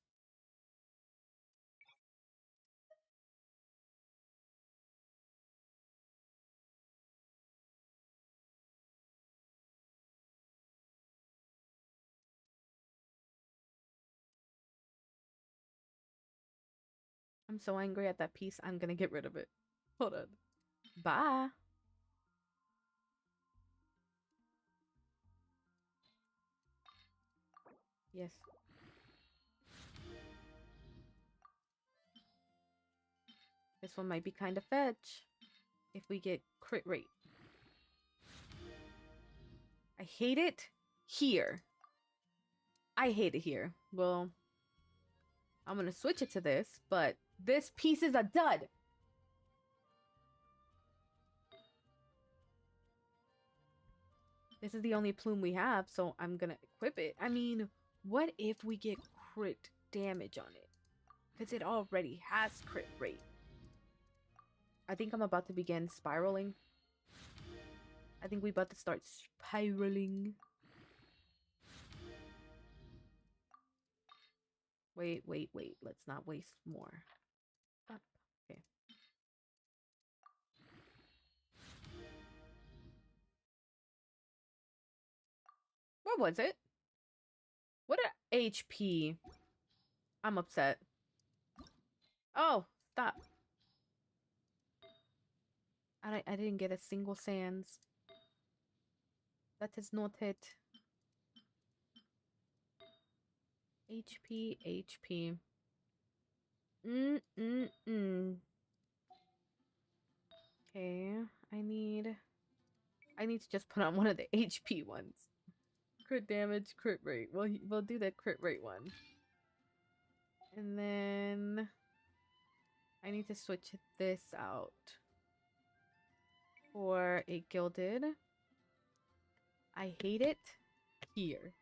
I'm so angry at that piece, I'm gonna get rid of it. Hold on. Bye! Yes. This one might be kind of fetch if we get crit rate. I hate it here. I hate it here. Well, I'm gonna switch it to this, but this piece is a dud. This is the only plume we have, so I'm gonna equip it. I mean, what if we get crit damage on it? Because it already has crit rate. I think I'm about to begin spiraling. I think we about to start spiraling. Wait. Let's not waste more. Up. Okay. What was it? What a HP? I'm upset. Oh, stop. I didn't get a single sands. That is not it. HP. Okay, I need to just put on one of the HP ones. Crit damage, crit rate. We'll do the crit rate one. And then I need to switch this out for a gilded. I hate it here.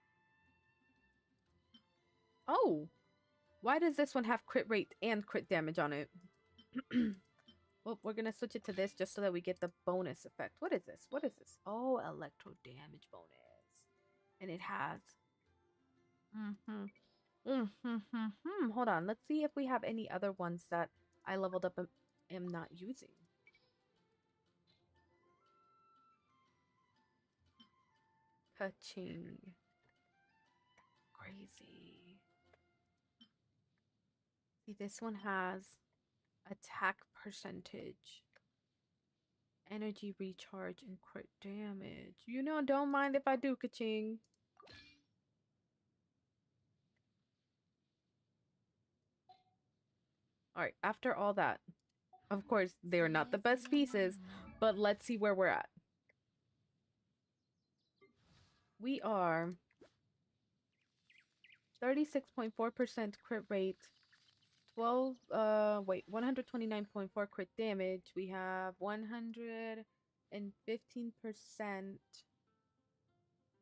Oh, why does this one have crit rate and crit damage on it? Well, we're gonna switch it to this just so that we get the bonus effect. What is this? What is this? Oh, electro damage bonus. And it has... Hold on. Let's see if we have any other ones that I leveled up and am not using. Touching. Crazy. See, this one has attack percentage, energy recharge, and crit damage. You know, don't mind if I do, ka-ching. Alright, after all that, of course, they're not the best pieces, but let's see where we're at. We are 36.4% crit rate, 129.4 crit damage. We have 115%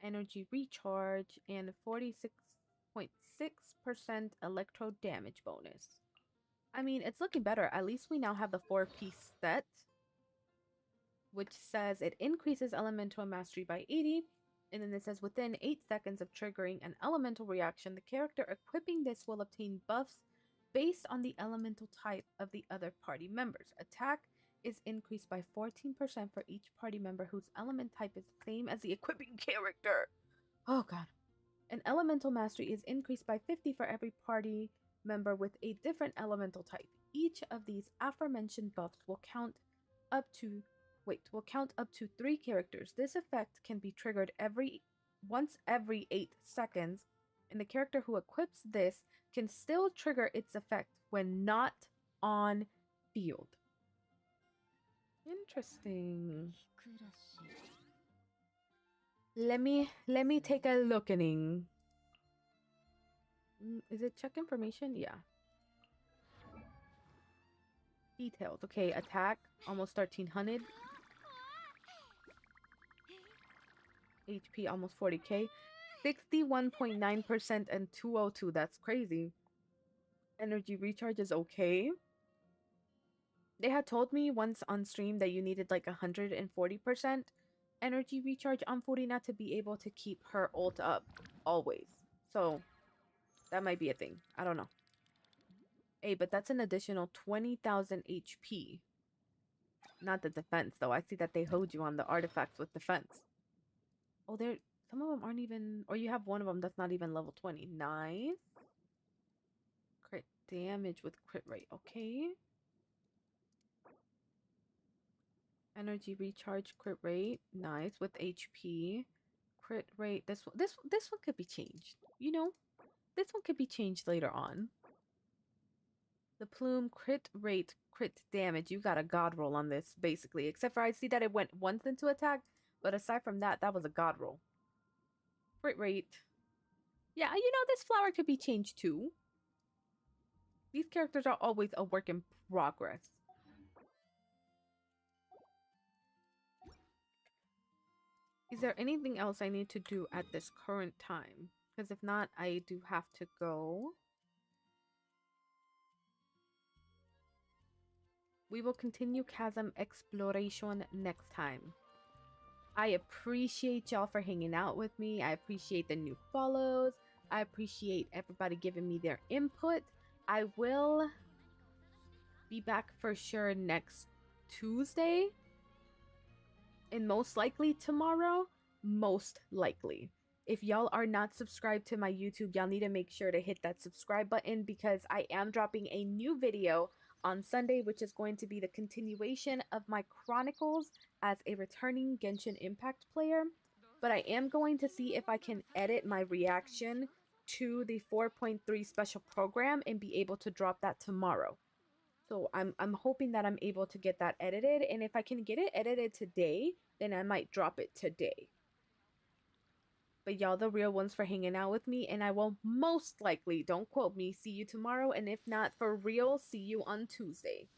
energy recharge and 46.6% electro damage bonus. I mean, it's looking better. At least we now have the 4-piece set, which says it increases elemental mastery by 80. And then it says within 8 seconds of triggering an elemental reaction, the character equipping this will obtain buffs based on the elemental type of the other party members. Attack is increased by 14% for each party member whose element type is the same as the equipping character. Oh god. And elemental mastery is increased by 50 for every party member with a different elemental type. Each of these aforementioned buffs will count up to 3 characters. This effect can be triggered once every 8 seconds, and the character who equips this can still trigger its effect when not on field. Interesting. Let me take a looking. Is it check information? Yeah. Details. Okay, attack almost 1300. HP almost 40k. 61.9% and 202. That's crazy. Energy recharge is okay. They had told me once on stream that you needed like 140% energy recharge on Furina to be able to keep her ult up always. So that might be a thing. I don't know. Hey, but that's an additional 20,000 HP. Not the defense though. I see that they hold you on the artifacts with defense. Oh, some of them aren't even, or you have one of them that's not even level 20. Nice. Crit damage with crit rate. Okay. Energy recharge, crit rate. Nice. With HP. Crit rate. This one could be changed. You know, this one could be changed later on. The plume, crit rate, crit damage. You got a god roll on this, basically. Except for I see that it went once into attack. But aside from that, that was a god roll. Crit rate. Yeah, you know, this flower could be changed too. These characters are always a work in progress. Is there anything else I need to do at this current time? Because if not, I do have to go. We will continue chasm exploration next time. I appreciate y'all for hanging out with me. I appreciate the new follows. I appreciate everybody giving me their input. I will be back for sure next Tuesday. And most likely tomorrow. Most likely. If y'all are not subscribed to my YouTube, y'all need to make sure to hit that subscribe button because I am dropping a new video on Sunday, which is going to be the continuation of my chronicles as a returning Genshin Impact player. But I am going to see if I can edit my reaction to the 4.3 special program and be able to drop that tomorrow. So I'm hoping that I'm able to get that edited, and if I can get it edited today, then I might drop it today. But y'all the real ones for hanging out with me, and I will most likely, don't quote me, see you tomorrow, and if not for real, see you on Tuesday.